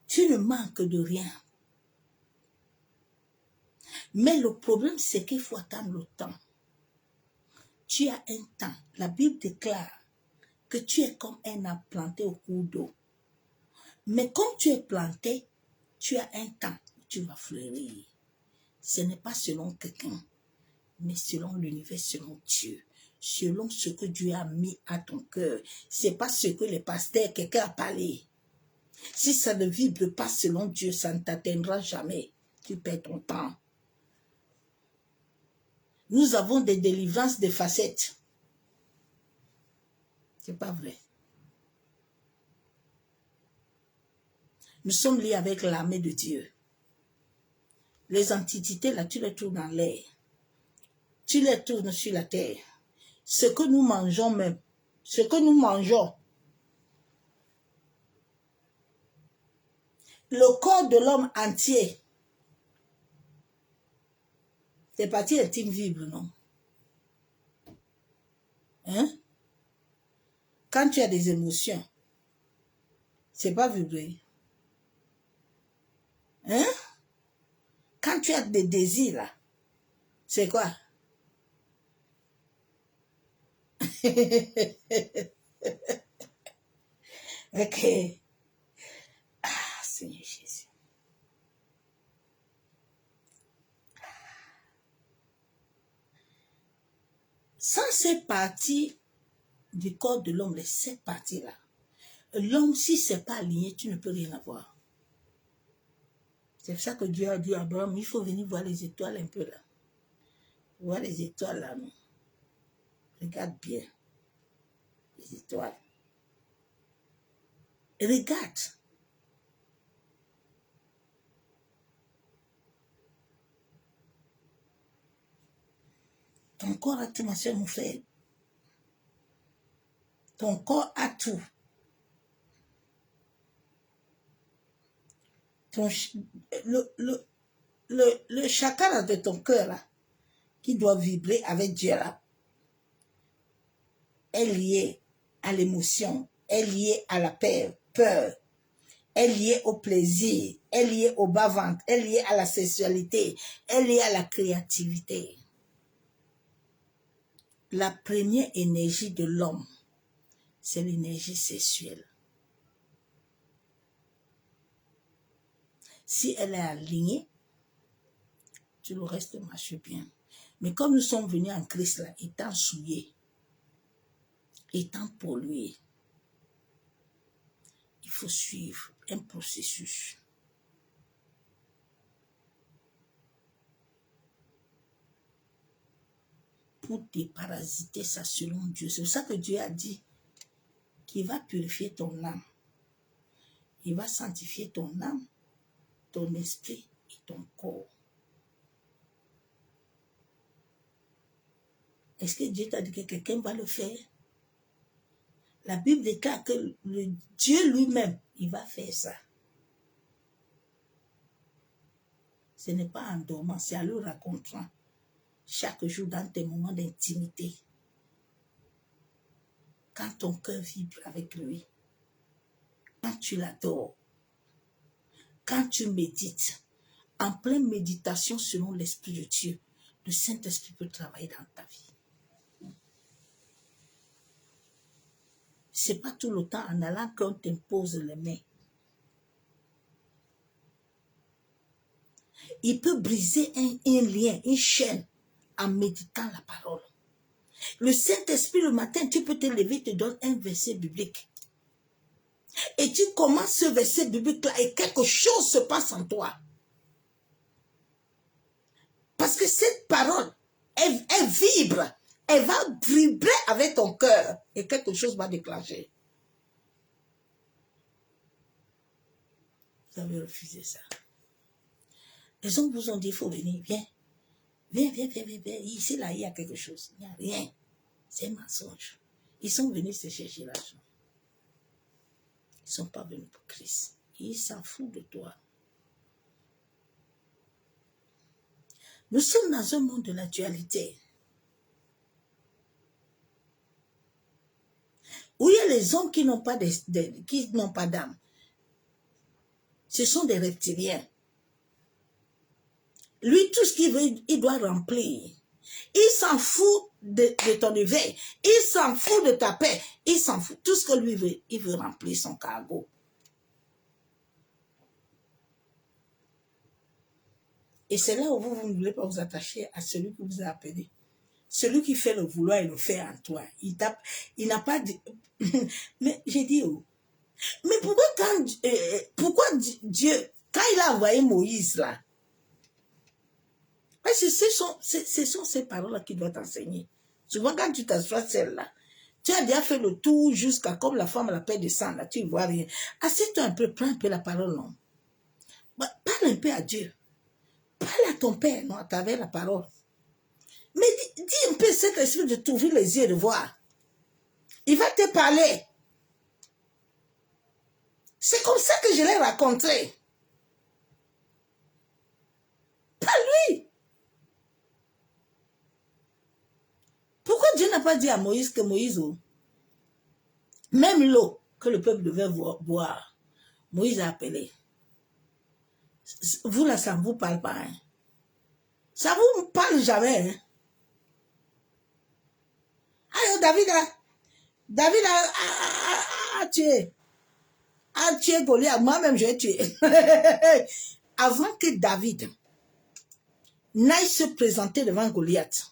Tu ne manques de rien. Mais le problème, c'est qu'il faut attendre le temps. Tu as un temps. La Bible déclare que tu es comme un arbre planté au cours d'eau. Mais comme tu es planté, tu as un temps où tu vas fleurir. Ce n'est pas selon quelqu'un, mais selon l'univers, selon Dieu. Selon ce que Dieu a mis à ton cœur. Ce n'est pas ce que les pasteurs, quelqu'un a parlé. Si ça ne vibre pas selon Dieu, ça ne t'atteindra jamais. Tu perds ton temps. Nous avons des délivrances de facettes. C'est pas vrai. Nous sommes liés avec l'armée de Dieu. Les entités, là, tu les trouves dans l'air. Tu les trouves sur la terre. Ce que nous mangeons même, ce que nous mangeons, le corps de l'homme entier, tes parties intimes vibrent, non? Hein? Quand tu as des émotions, c'est pas vibrer. Hein? Quand tu as des désirs, là, c'est quoi? Ok. Ah, Seigneur Jésus. Sans ces parties du corps de l'homme, les 7 parties-là, l'homme, si ce n'est pas aligné, tu ne peux rien avoir. C'est pour ça que Dieu a dit à Abraham, il faut venir voir les étoiles un peu là. Voir les étoiles là, non? Regarde bien. Les étoiles. Et regarde. Ton corps a tout, ma soeur, mon frère. Ton corps a tout. Le chakra de ton cœur, là, qui doit vibrer avec Dieu, là, est lié à l'émotion, est lié à la peur, est lié au plaisir, est lié au bas-ventre, est lié à la sexualité, est lié à la créativité. La première énergie de l'homme, c'est l'énergie sexuelle. Si elle est alignée, tout le reste marche bien. Mais comme nous sommes venus en Christ, là, étant souillés, étant pollués, il faut suivre un processus. Pour déparasiter ça selon Dieu. C'est pour ça que Dieu a dit qu'il va purifier ton âme. Il va sanctifier ton âme, ton esprit et ton corps. Est-ce que Dieu t'a dit que quelqu'un va le faire? La Bible déclare que le Dieu lui-même, il va faire ça. Ce n'est pas en dormant, c'est en le racontant chaque jour dans tes moments d'intimité. Quand ton cœur vibre avec lui, quand tu l'adores, quand tu médites, en pleine méditation selon l'Esprit de Dieu, le Saint-Esprit peut travailler dans ta vie. Ce n'est pas tout le temps en allant qu'on t'impose les mains. Il peut briser un lien, une chaîne, en méditant la parole. Le Saint-Esprit, le matin, tu peux te lever, te donne un verset biblique. Et tu commences ce verset biblique-là et quelque chose se passe en toi. Parce que cette parole, elle vibre. Elle va vibrer avec ton cœur et quelque chose va déclencher. Vous avez refusé ça. Les hommes vous ont dit, il faut venir, viens. Viens. Ici, là, il y a quelque chose. Il n'y a rien. C'est un mensonge. Ils sont venus se chercher l'argent. Ils ne sont pas venus pour Christ. Ils s'en foutent de toi. Nous sommes dans un monde de la dualité. Où il y a les hommes qui n'ont pas d'âme. Ce sont des reptiliens. Lui, tout ce qu'il veut, il doit remplir. Il s'en fout de ton éveil. Il s'en fout de ta paix. Il s'en fout. Tout ce que lui veut, il veut remplir son cargo. Et c'est là où vous ne voulez pas vous attacher à celui qui vous a appelé. Celui qui fait le vouloir, il le fait en toi. Il n'a pas dit... Mais j'ai dit, oh. Mais pourquoi Dieu, quand il a envoyé Moïse là, parce que ce sont ces paroles-là qu'il doit t'enseigner. Souvent, quand tu t'assois celle-là, tu as déjà fait le tour jusqu'à comme la femme à la paix de sang, là, tu ne vois rien. Assieds-toi un peu, prends un peu la parole, non. Parle un peu à Dieu. Parle à ton Père, non, à travers la parole. Mais dis un peu cet esprit de t'ouvrir les yeux et de voir. Il va te parler. C'est comme ça que je l'ai raconté. Pas lui. Pourquoi Dieu n'a pas dit à Moïse que Moïse, même l'eau que le peuple devait boire, Moïse a appelé. Vous là, ça ne vous parle pas. Hein? Ça ne vous parle jamais. Hein? Alors David a tué. A tué Goliath. Moi-même, je l'ai tué. Avant que David n'aille se présenter devant Goliath,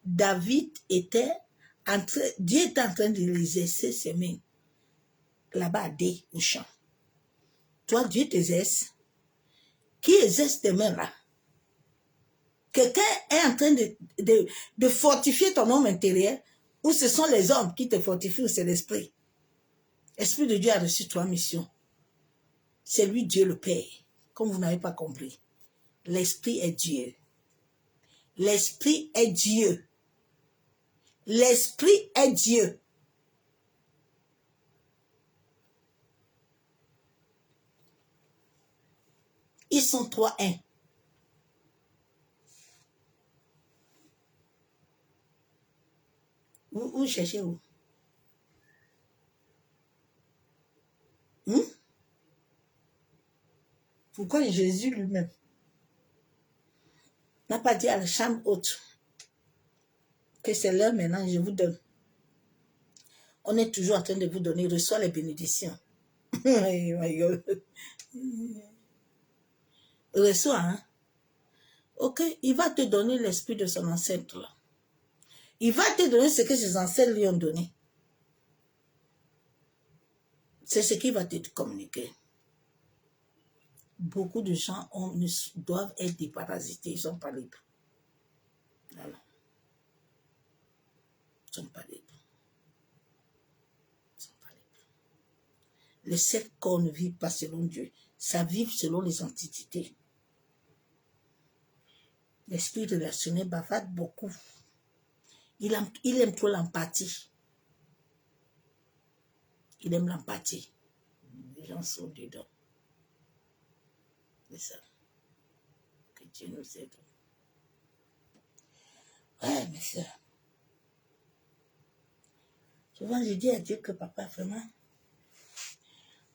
David était Dieu était en train de les exercer ses mains là-bas à D, au champ. Toi, Dieu t'exerce. Qui exerce tes mains là? Quelqu'un est en train de fortifier ton homme intérieur, ou ce sont les hommes qui te fortifient, ou c'est l'esprit. L'Esprit de Dieu a reçu 3 missions. C'est lui Dieu le Père, comme vous n'avez pas compris. L'Esprit est Dieu. L'Esprit est Dieu. L'Esprit est Dieu. Ils sont 3-1. Où cherchez où? Pourquoi Jésus lui-même n'a pas dit à la chambre haute que c'est l'heure maintenant, je vous donne. On est toujours en train de vous donner, reçois les bénédictions. Reçois, hein? Ok, il va te donner l'esprit de son ancêtre là. Il va te donner ce que ses ancêtres lui ont donné. C'est ce qu'il va te communiquer. Beaucoup de gens doivent être déparasités, ils ne sont pas libres. Voilà. Ils ne sont pas libres. Ils ne sont pas libres. Le 7 corps ne vit pas selon Dieu, ça vit selon les antiquités. L'esprit relationnel bavarde beaucoup. Il aime trop l'empathie. Il aime l'empathie. Les gens sont dedans. C'est ça. Que Dieu nous aide. Ouais, mes soeurs. Souvent, je dis à Dieu que papa, vraiment,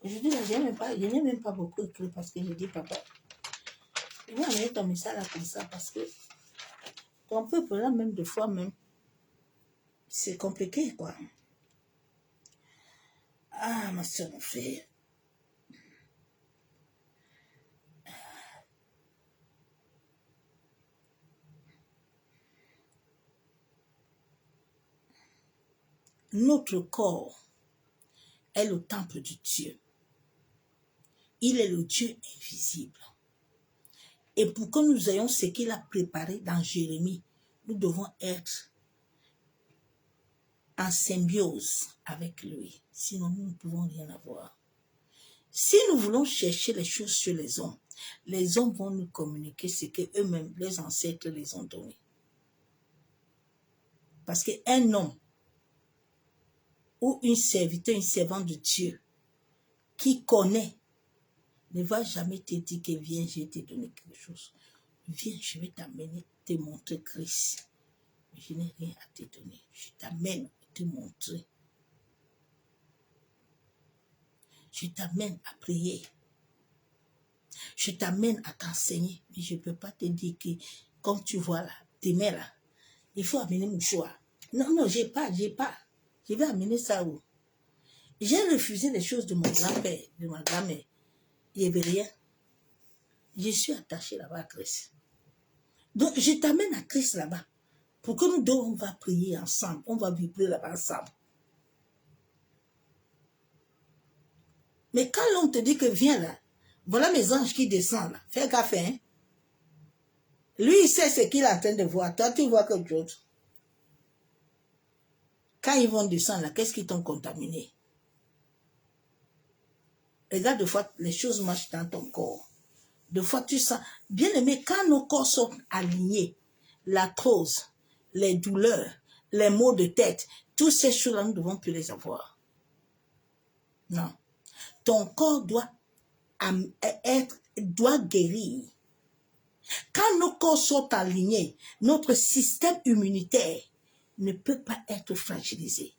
aujourd'hui, je n'ai même pas beaucoup écrit parce que je dis, papa, je vais amener ton message là comme ça parce que ton peuple là, même des fois, même, c'est compliqué, quoi. Ah, ma soeur, mon frère. Notre corps est le temple de Dieu. Il est le Dieu invisible. Et pour que nous ayons ce qu'il a préparé dans Jérémie, nous devons être en symbiose avec lui. Sinon, nous ne pouvons rien avoir. Si nous voulons chercher les choses sur les hommes vont nous communiquer ce qu'eux-mêmes, les ancêtres, les ont donné. Parce qu'un homme ou une serviteur, une servante de Dieu qui connaît ne va jamais te dire que viens, je vais te donner quelque chose. Viens, je vais t'amener, te montrer Christ. Mais je n'ai rien à te donner. Je t'amène à te montrer. Je t'amène à prier. Je t'amène à t'enseigner. Mais je ne peux pas te dire que, comme tu vois là, tes mains là, il faut amener mon choix. Non, j'ai pas. Je vais amener ça où? J'ai refusé les choses de mon grand-père, de ma grand-mère. Il n'y avait rien. Je suis attachée là-bas à Christ. Donc, je t'amène à Christ là-bas. Pour que nous deux, on va prier ensemble. On va vibrer là-bas ensemble. Mais quand l'on te dit que viens là, voilà mes anges qui descendent là. Fais gaffe, hein. Lui, il sait ce qu'il est en train de voir. Toi, tu vois quelque chose. Quand ils vont descendre là, qu'est-ce qu'ils t'ont contaminé? Regarde, des fois, les choses marchent dans ton corps. Des fois, tu sens... Bien aimé, quand nos corps sont alignés, l'arthrose, les douleurs, les maux de tête, toutes ces choses-là, nous ne devons plus les avoir. Non. Ton corps doit guérir. Quand nos corps sont alignés, notre système immunitaire ne peut pas être fragilisé.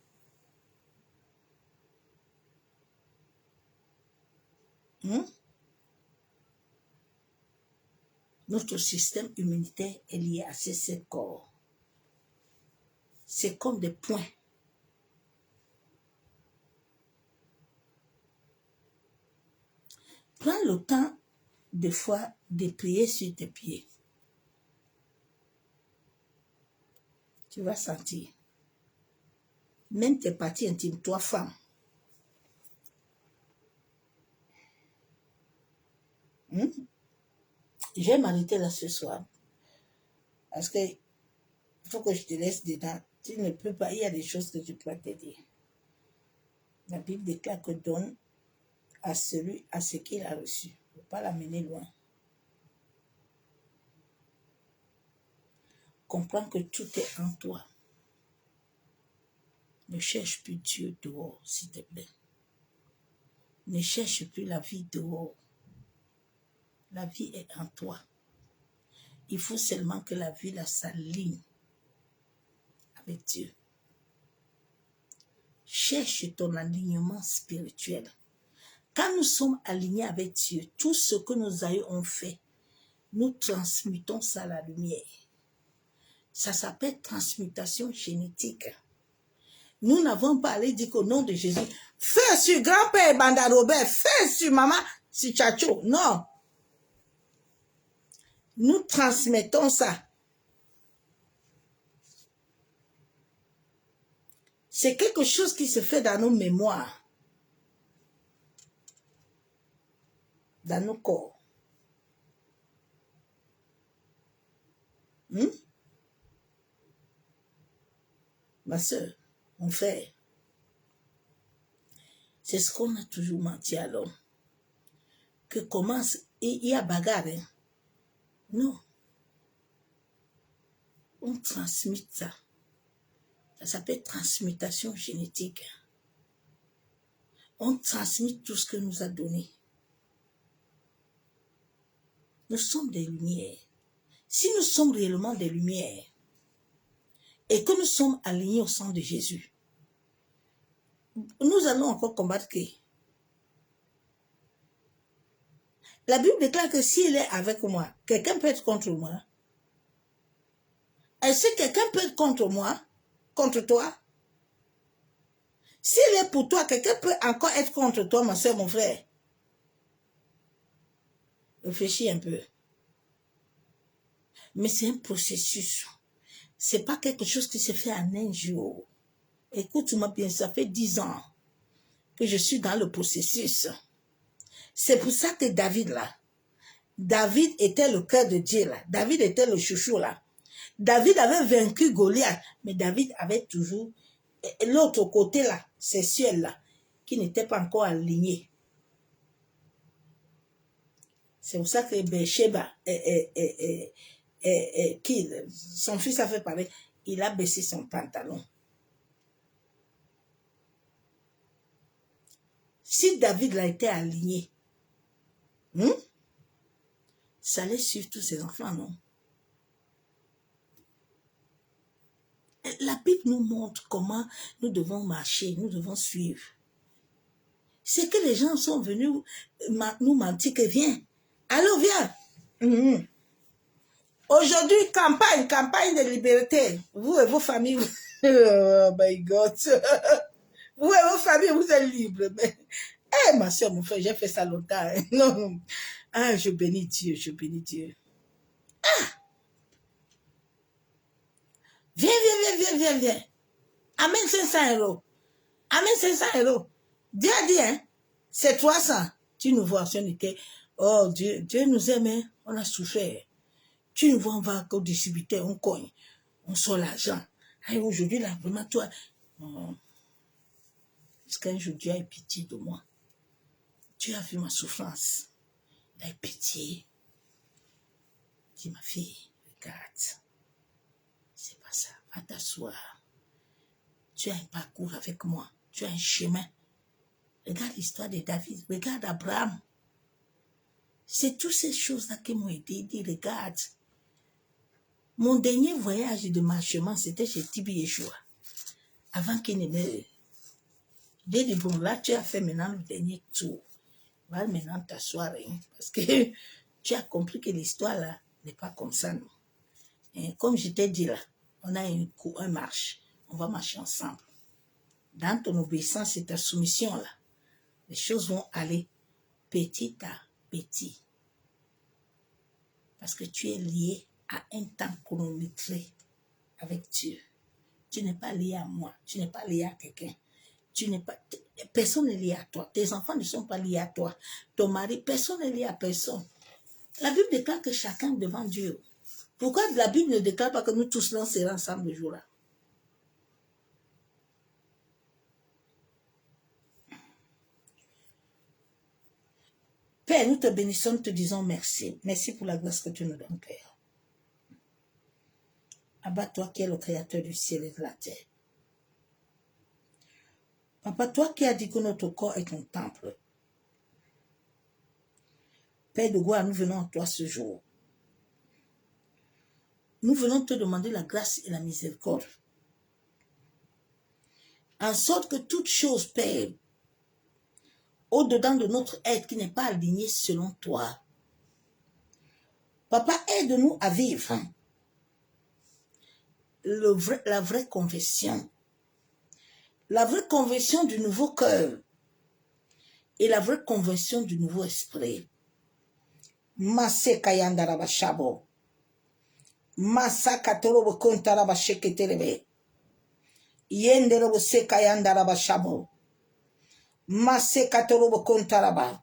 Notre système immunitaire est lié à ces 7 corps. C'est comme des points. Prends le temps, des fois, de prier sur tes pieds. Tu vas sentir. Même tes parties intimes, toi femme. Je vais m'arrêter là ce soir. Parce que il faut que je te laisse dedans. Tu ne peux pas, il y a des choses que je peux te dire. La Bible déclare que donne à celui, à ce qu'il a reçu. Il ne faut pas l'amener loin. Comprends que tout est en toi. Ne cherche plus Dieu dehors, s'il te plaît. Ne cherche plus la vie dehors. La vie est en toi. Il faut seulement que la vie là s'aligne avec Dieu. Cherche ton alignement spirituel. Quand nous sommes alignés avec Dieu, tout ce que nous avons fait, nous transmutons ça à la lumière. Ça s'appelle transmutation génétique. Nous n'avons pas allé dire qu'au nom de Jésus, fais sur grand-père Banda Robert, fais sur maman, sur Tchacho. Non. Nous transmettons ça. C'est quelque chose qui se fait dans nos mémoires, dans nos corps. Ma soeur, mon frère, c'est ce qu'on a toujours menti à l'homme. Que commence, il y a bagarre. Hein? Non. On transmute ça. Ça s'appelle transmutation génétique. On transmute tout ce que nous a donné. Nous sommes des lumières. Si nous sommes réellement des lumières et que nous sommes alignés au sang de Jésus, nous allons encore combattre qui? La Bible déclare que s'il est avec moi, quelqu'un peut être contre moi. Et si quelqu'un peut être contre moi, contre toi, s'il est pour toi, quelqu'un peut encore être contre toi, ma soeur, mon frère. Réfléchis un peu. Mais c'est un processus. C'est pas quelque chose qui se fait en un jour. Écoute-moi bien, ça fait 10 ans que je suis dans le processus. C'est pour ça que David là, David était le cœur de Dieu là. David était le chouchou là. David avait vaincu Goliath, mais David avait toujours l'autre côté là, ces ciels là, qui n'étaient pas encore alignés. C'est pour ça que Bathsheba, son fils a fait pareil, il a baissé son pantalon. Si David a été aligné, ça allait suivre tous ses enfants, non? La Bible nous montre comment nous devons marcher, nous devons suivre. C'est que les gens sont venus nous mentir que viens. Allô, viens. Aujourd'hui, campagne de liberté. Vous et vos familles, oh my God. Vous et vos familles, vous êtes libres. Mais, ma soeur, mon frère, j'ai fait ça longtemps. Hein. Non. Ah, je bénis Dieu, je bénis Dieu. Viens. Amène 500 €. Amène 500 €. Dieu a dit, hein, c'est 300. Tu nous vois, on était, oh Dieu nous aime, hein, on a souffert. Tu nous vois, on va au distributeur, on cogne, on sort l'argent. Aujourd'hui, là, vraiment, toi, est-ce qu'un jour Dieu a eu pitié de moi? Dieu a vu ma souffrance. Il a eu pitié. Il dit, ma fille, regarde. C'est pas ça. Va t'asseoir. Tu as un parcours avec moi. Tu as un chemin. Regarde l'histoire de David. Regarde Abraham. C'est toutes ces choses-là qui m'ont aidé. Il dit, regarde. Mon dernier voyage de marchement, c'était chez Tibi Yeshua. Avant qu'il ne meure. J'ai dit, bon, là, tu as fait maintenant le dernier tour. Va maintenant t'asseoir. Hein, parce que tu as compris que l'histoire, là, n'est pas comme ça, non. Et comme je t'ai dit, là, on a un marche. On va marcher ensemble. Dans ton obéissance et ta soumission, là, les choses vont aller petit à petit. Parce que tu es lié à un temps chronométré avec Dieu. Tu n'es pas lié à moi. Tu n'es pas lié à quelqu'un. Personne n'est lié à toi. Tes enfants ne sont pas liés à toi. Ton mari, personne n'est lié à personne. La Bible déclare que chacun devant Dieu. Pourquoi la Bible ne déclare pas que nous tous là serons ensemble le jour-là? Père, nous te bénissons, nous te disons merci. Merci pour la grâce que tu nous donnes, Père. Abba, toi qui es le créateur du ciel et de la terre. Papa, toi qui as dit que notre corps est ton temple. Père de gloire, nous venons à toi ce jour. Nous venons te demander la grâce et la miséricorde. En sorte que toute chose, Père, au-dedans de notre être qui n'est pas aligné selon toi. Papa, aide-nous à vivre la vraie conversion. La vraie conversion du nouveau cœur et la vraie conversion du nouveau esprit. Mase kayandaraba shabo. Masa katorobo kontaraba sheketelebe. Yenderobo se kayandaraba shabo. Mase katorobo kontaraba.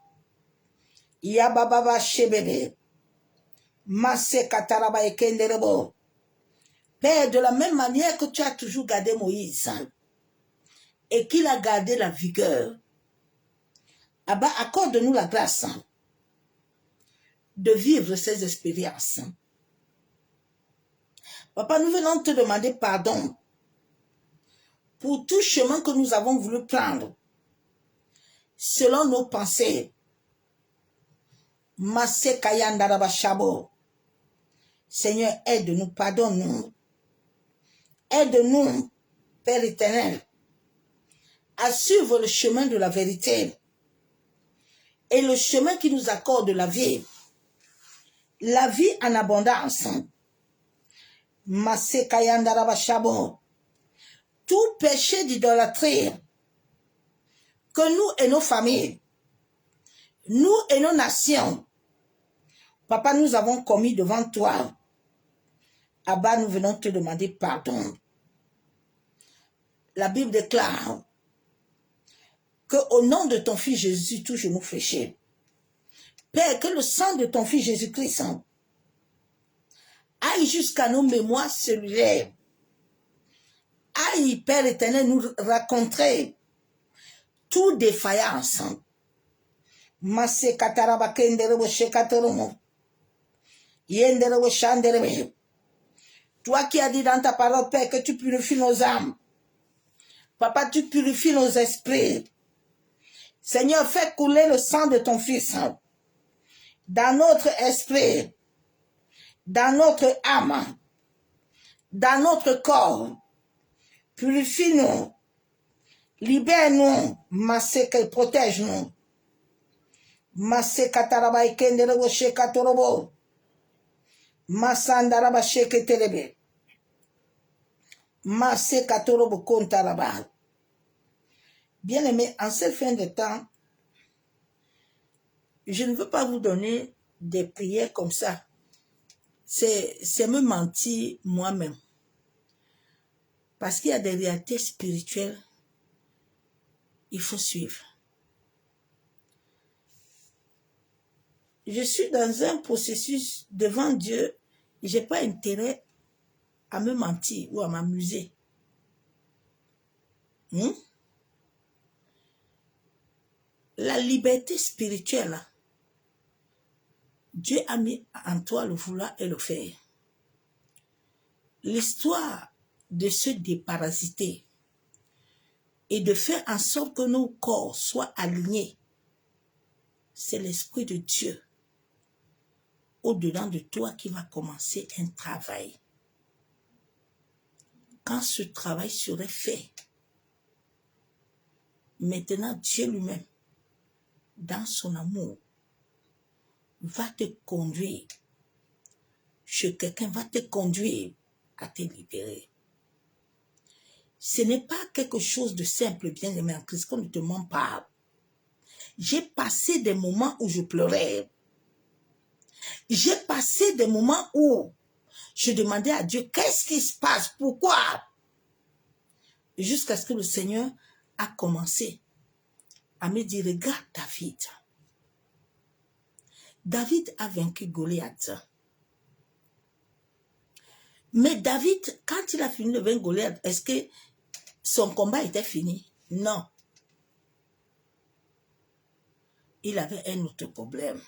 Yababa shebebe. Mase kataraba ekenderebo. Père, de la même manière que tu as toujours gardé Moïse et qu'il a gardé la vigueur, Abba, accorde-nous la grâce de vivre ces expériences. Papa, nous venons te demander pardon pour tout chemin que nous avons voulu prendre selon nos pensées. Masé Kayandaraba Shabo. Seigneur, aide-nous, pardonne-nous. Aide-nous, Père éternel, à suivre le chemin de la vérité et le chemin qui nous accorde la vie en abondance. Masé Kayandaraba Shabo. Tout péché d'idolâtrie que nous et nos familles, nous et nos nations, Papa, nous avons commis devant toi. Abba, nous venons te demander pardon. La Bible déclare qu'au nom de ton Fils Jésus, tout genou fléché. Père, que le sang de ton Fils Jésus-Christ aille jusqu'à nos mémoires cellulaires. Aille, Père éternel, nous raconter toute défaillance. Masé kataraba kenderebo shekatoromo. Yenderebo shanderebe. Toi qui as dit dans ta parole, Père, que tu purifies nos âmes. Papa, tu purifies nos esprits. Seigneur, fais couler le sang de ton Fils dans notre esprit, dans notre âme, dans notre corps. Purifie-nous, libère-nous, Maseke, protège-nous. Maseka taraba ikenderebo shekatorobo. Masandaraba sheketelebe. Maseka torobo kontaraba. Bien-aimés, en cette fin de temps, je ne veux pas vous donner des prières comme ça. C'est me mentir moi-même. Parce qu'il y a des réalités spirituelles, il faut suivre. Je suis dans un processus devant Dieu, je n'ai pas intérêt à me mentir ou à m'amuser. La liberté spirituelle, Dieu a mis en toi le vouloir et le faire. L'histoire de se déparasiter et de faire en sorte que nos corps soient alignés, c'est l'Esprit de Dieu au-dedans de toi qui va commencer un travail. Quand ce travail serait fait, maintenant Dieu lui-même, dans son amour, va te conduire chez quelqu'un, va te conduire à te libérer. Ce n'est pas quelque chose de simple, bien aimé en Christ, qu'on ne te ment pas. J'ai passé des moments où je pleurais. J'ai passé des moments où je demandais à Dieu, qu'est-ce qui se passe? Pourquoi? Jusqu'à ce que le Seigneur a commencé à me dire, regarde David. David a vaincu Goliath. Mais David, quand il a fini de vaincre Goliath, est-ce que son combat était fini? Non. Il avait un autre problème.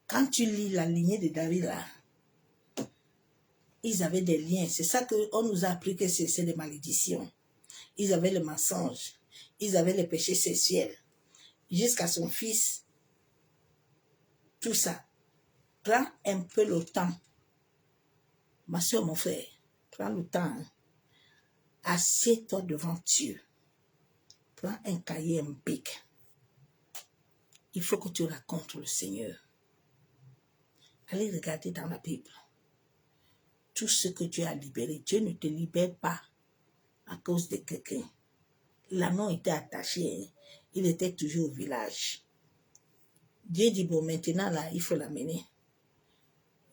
Quand tu lis la lignée de David là, ils avaient des liens. C'est ça qu'on nous a appris que c'est des malédictions. Ils avaient le mensonge. Ils avaient les péchés sexuels. Jusqu'à son fils. Tout ça. Prends un peu le temps. Ma soeur, mon frère, prends le temps. Hein. Assieds-toi devant Dieu. Prends un cahier, un bic. Il faut que tu racontes le Seigneur. Allez regarder dans la Bible. Tout ce que Dieu a libéré. Dieu ne te libère pas à cause de quelqu'un. L'anneau était attaché. Il était toujours au village. Dieu dit, bon, maintenant, là, il faut l'amener.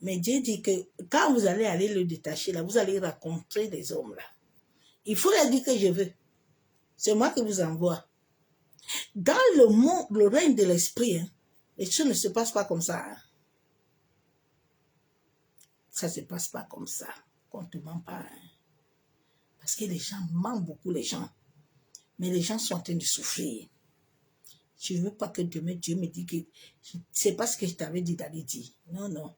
Mais Dieu dit que quand vous allez le détacher, là, vous allez rencontrer des hommes, là. Il faut leur dire que je veux. C'est moi qui vous envoie. Dans le monde, le règne de l'esprit, hein, les choses ne se passent pas comme ça. Hein. Ça ne se passe pas comme ça. Qu'on ne te ment pas. Hein. Parce que les gens mentent beaucoup, les gens. Mais les gens sont en train de souffrir. Je ne veux pas que demain Dieu me dise que c'est pas ce que je t'avais dit d'aller dire. Non, non.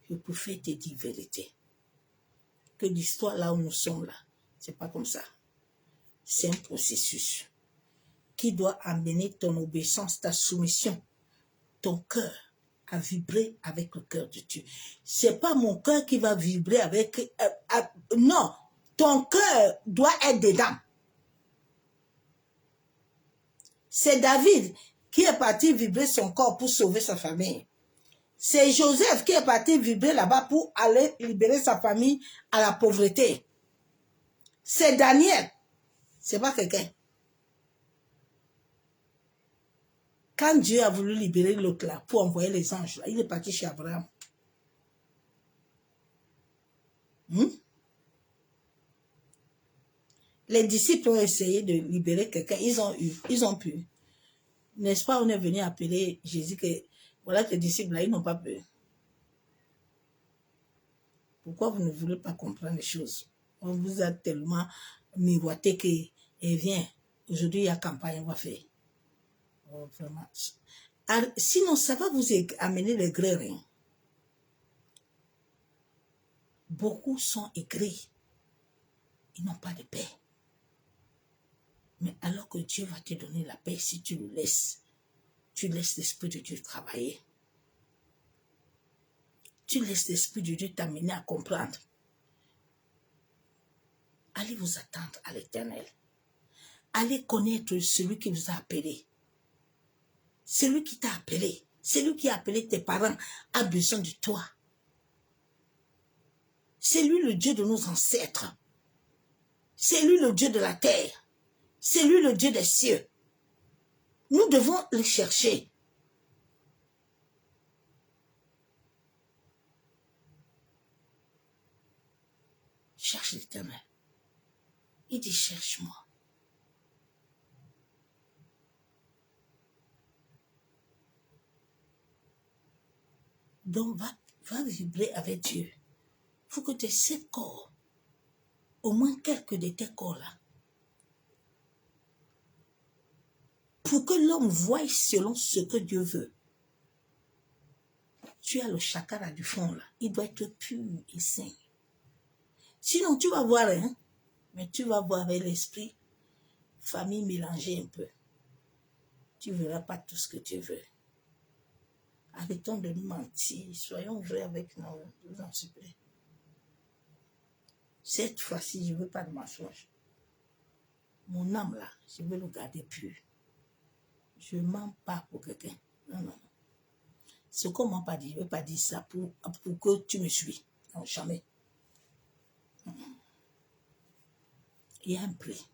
Je préfère te dire la vérité. Que l'histoire là où nous sommes là, c'est pas comme ça. C'est un processus qui doit amener ton obéissance, ta soumission, ton cœur à vibrer avec le cœur de Dieu. C'est pas mon cœur qui va vibrer avec... non, ton cœur doit être dedans. C'est David qui est parti vibrer son corps pour sauver sa famille. C'est Joseph qui est parti vibrer là-bas pour aller libérer sa famille à la pauvreté. C'est Daniel. C'est pas quelqu'un. Quand Dieu a voulu libérer l'autre là, pour envoyer les anges là, il est parti chez Abraham. Les disciples ont essayé de libérer quelqu'un. Ils ont pu. N'est-ce pas, on est venu appeler Jésus que, voilà que les disciples là, ils n'ont pas peur. Pourquoi vous ne voulez pas comprendre les choses? On vous a tellement miroité que, et viens, aujourd'hui il y a campagne, on va faire. Oh, vraiment. Alors, sinon, ça va vous amener les grès. Hein. Beaucoup sont aigris. Ils n'ont pas de paix. Mais alors que Dieu va te donner la paix si tu le laisses. Tu laisses l'Esprit de Dieu travailler. Tu laisses l'Esprit de Dieu t'amener à comprendre. Allez vous attendre à l'Éternel. Allez connaître celui qui vous a appelé. Celui qui t'a appelé. Celui qui a appelé tes parents a besoin de toi. C'est lui le Dieu de nos ancêtres. C'est lui le Dieu de la terre. C'est lui le Dieu des cieux. Nous devons le chercher. Cherche l'Éternel. Il dit, cherche-moi. Donc, va vibrer avec Dieu. Il faut que tu aies 7 corps. Au moins quelques de tes corps là. Pour que l'homme voie selon ce que Dieu veut. Tu as le chakra du fond là. Il doit être pur et saint. Sinon, tu vas voir, hein. Mais tu vas voir avec l'esprit, famille mélangée un peu. Tu ne verras pas tout ce que tu veux. Arrêtons de nous mentir. Soyons vrais avec nous. Je vous en supplie. Cette fois-ci, je ne veux pas de mensonge. Mon âme là, je veux le garder pur. Je ne mens pas pour quelqu'un. Non, non. Ce qu'on ne m'a pas dit, je ne veux pas dire ça pour que tu me suis. Non, jamais. Il y a un prix.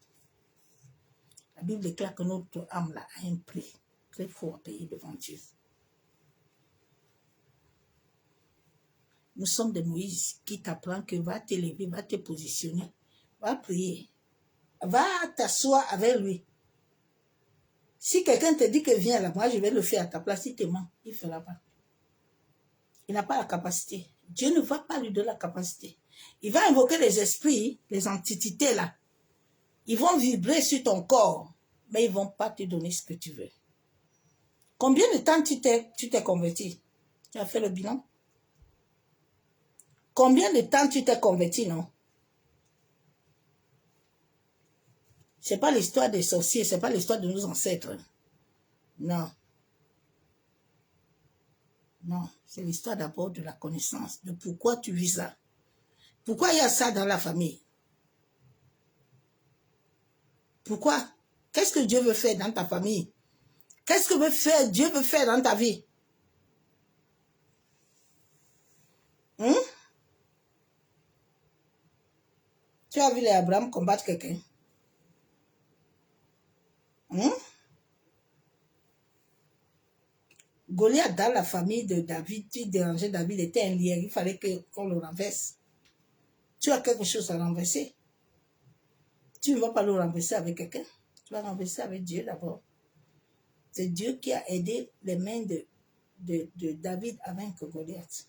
La Bible déclare que notre âme là a un prix très fort à payer devant Dieu. Nous sommes des Moïse qui t'apprend que va te lever, va te positionner, va prier. Va t'asseoir avec lui. Si quelqu'un te dit que viens là, moi je vais le faire à ta place, il te ment, il ne fera pas. Il n'a pas la capacité. Dieu ne va pas lui donner la capacité. Il va invoquer les esprits, les entités là. Ils vont vibrer sur ton corps, mais ils ne vont pas te donner ce que tu veux. Combien de temps tu t'es converti? Tu as fait le bilan? Combien de temps tu t'es converti, non? Ce n'est pas l'histoire des sorciers, ce n'est pas l'histoire de nos ancêtres. Non. Non, c'est l'histoire d'abord de la connaissance, de pourquoi tu vis ça. Pourquoi il y a ça dans la famille? Pourquoi? Qu'est-ce que Dieu veut faire dans ta famille? Qu'est-ce que Dieu veut faire dans ta vie? Tu as vu les Abraham combattre quelqu'un? Goliath dans la famille de David, tu dérangeais David, était un lierre, il fallait qu'on le renverse. Tu as quelque chose à renverser. Tu ne vas pas le renverser avec quelqu'un. Tu vas renverser avec Dieu d'abord. C'est Dieu qui a aidé les mains de David à vaincre Goliath.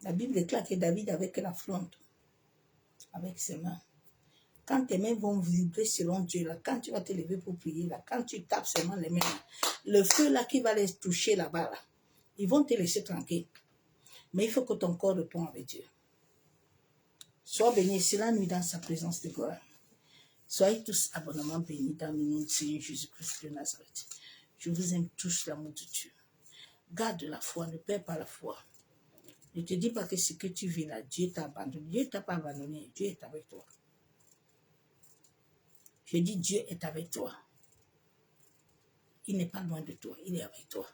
La Bible déclare que David avait que la fronde avec ses mains. Quand tes mains vont vibrer selon Dieu, là, quand tu vas te lever pour prier, là, quand tu tapes seulement les mains, là, le feu là qui va les toucher là-bas, là, ils vont te laisser tranquille. Mais il faut que ton corps réponde avec Dieu. Sois béni, c'est la nuit dans sa présence de gloire. Soyez tous abondamment bénis dans le nom de Seigneur Jésus-Christ de Nazareth. Je vous aime tous, l'amour de Dieu. Garde la foi, ne perds pas la foi. Ne te dis pas que ce que tu vis là, Dieu t'a abandonné. Dieu ne t'a pas abandonné, Dieu est avec toi. Je dis Dieu est avec toi. Il n'est pas loin de toi, il est avec toi.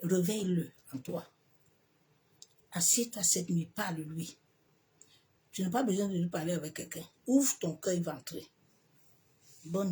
Réveille-le en toi. Assieds-toi cette nuit, parle-lui. Tu n'as pas besoin de lui parler avec quelqu'un. Ouvre ton cœur, il va entrer. Bonne nuit.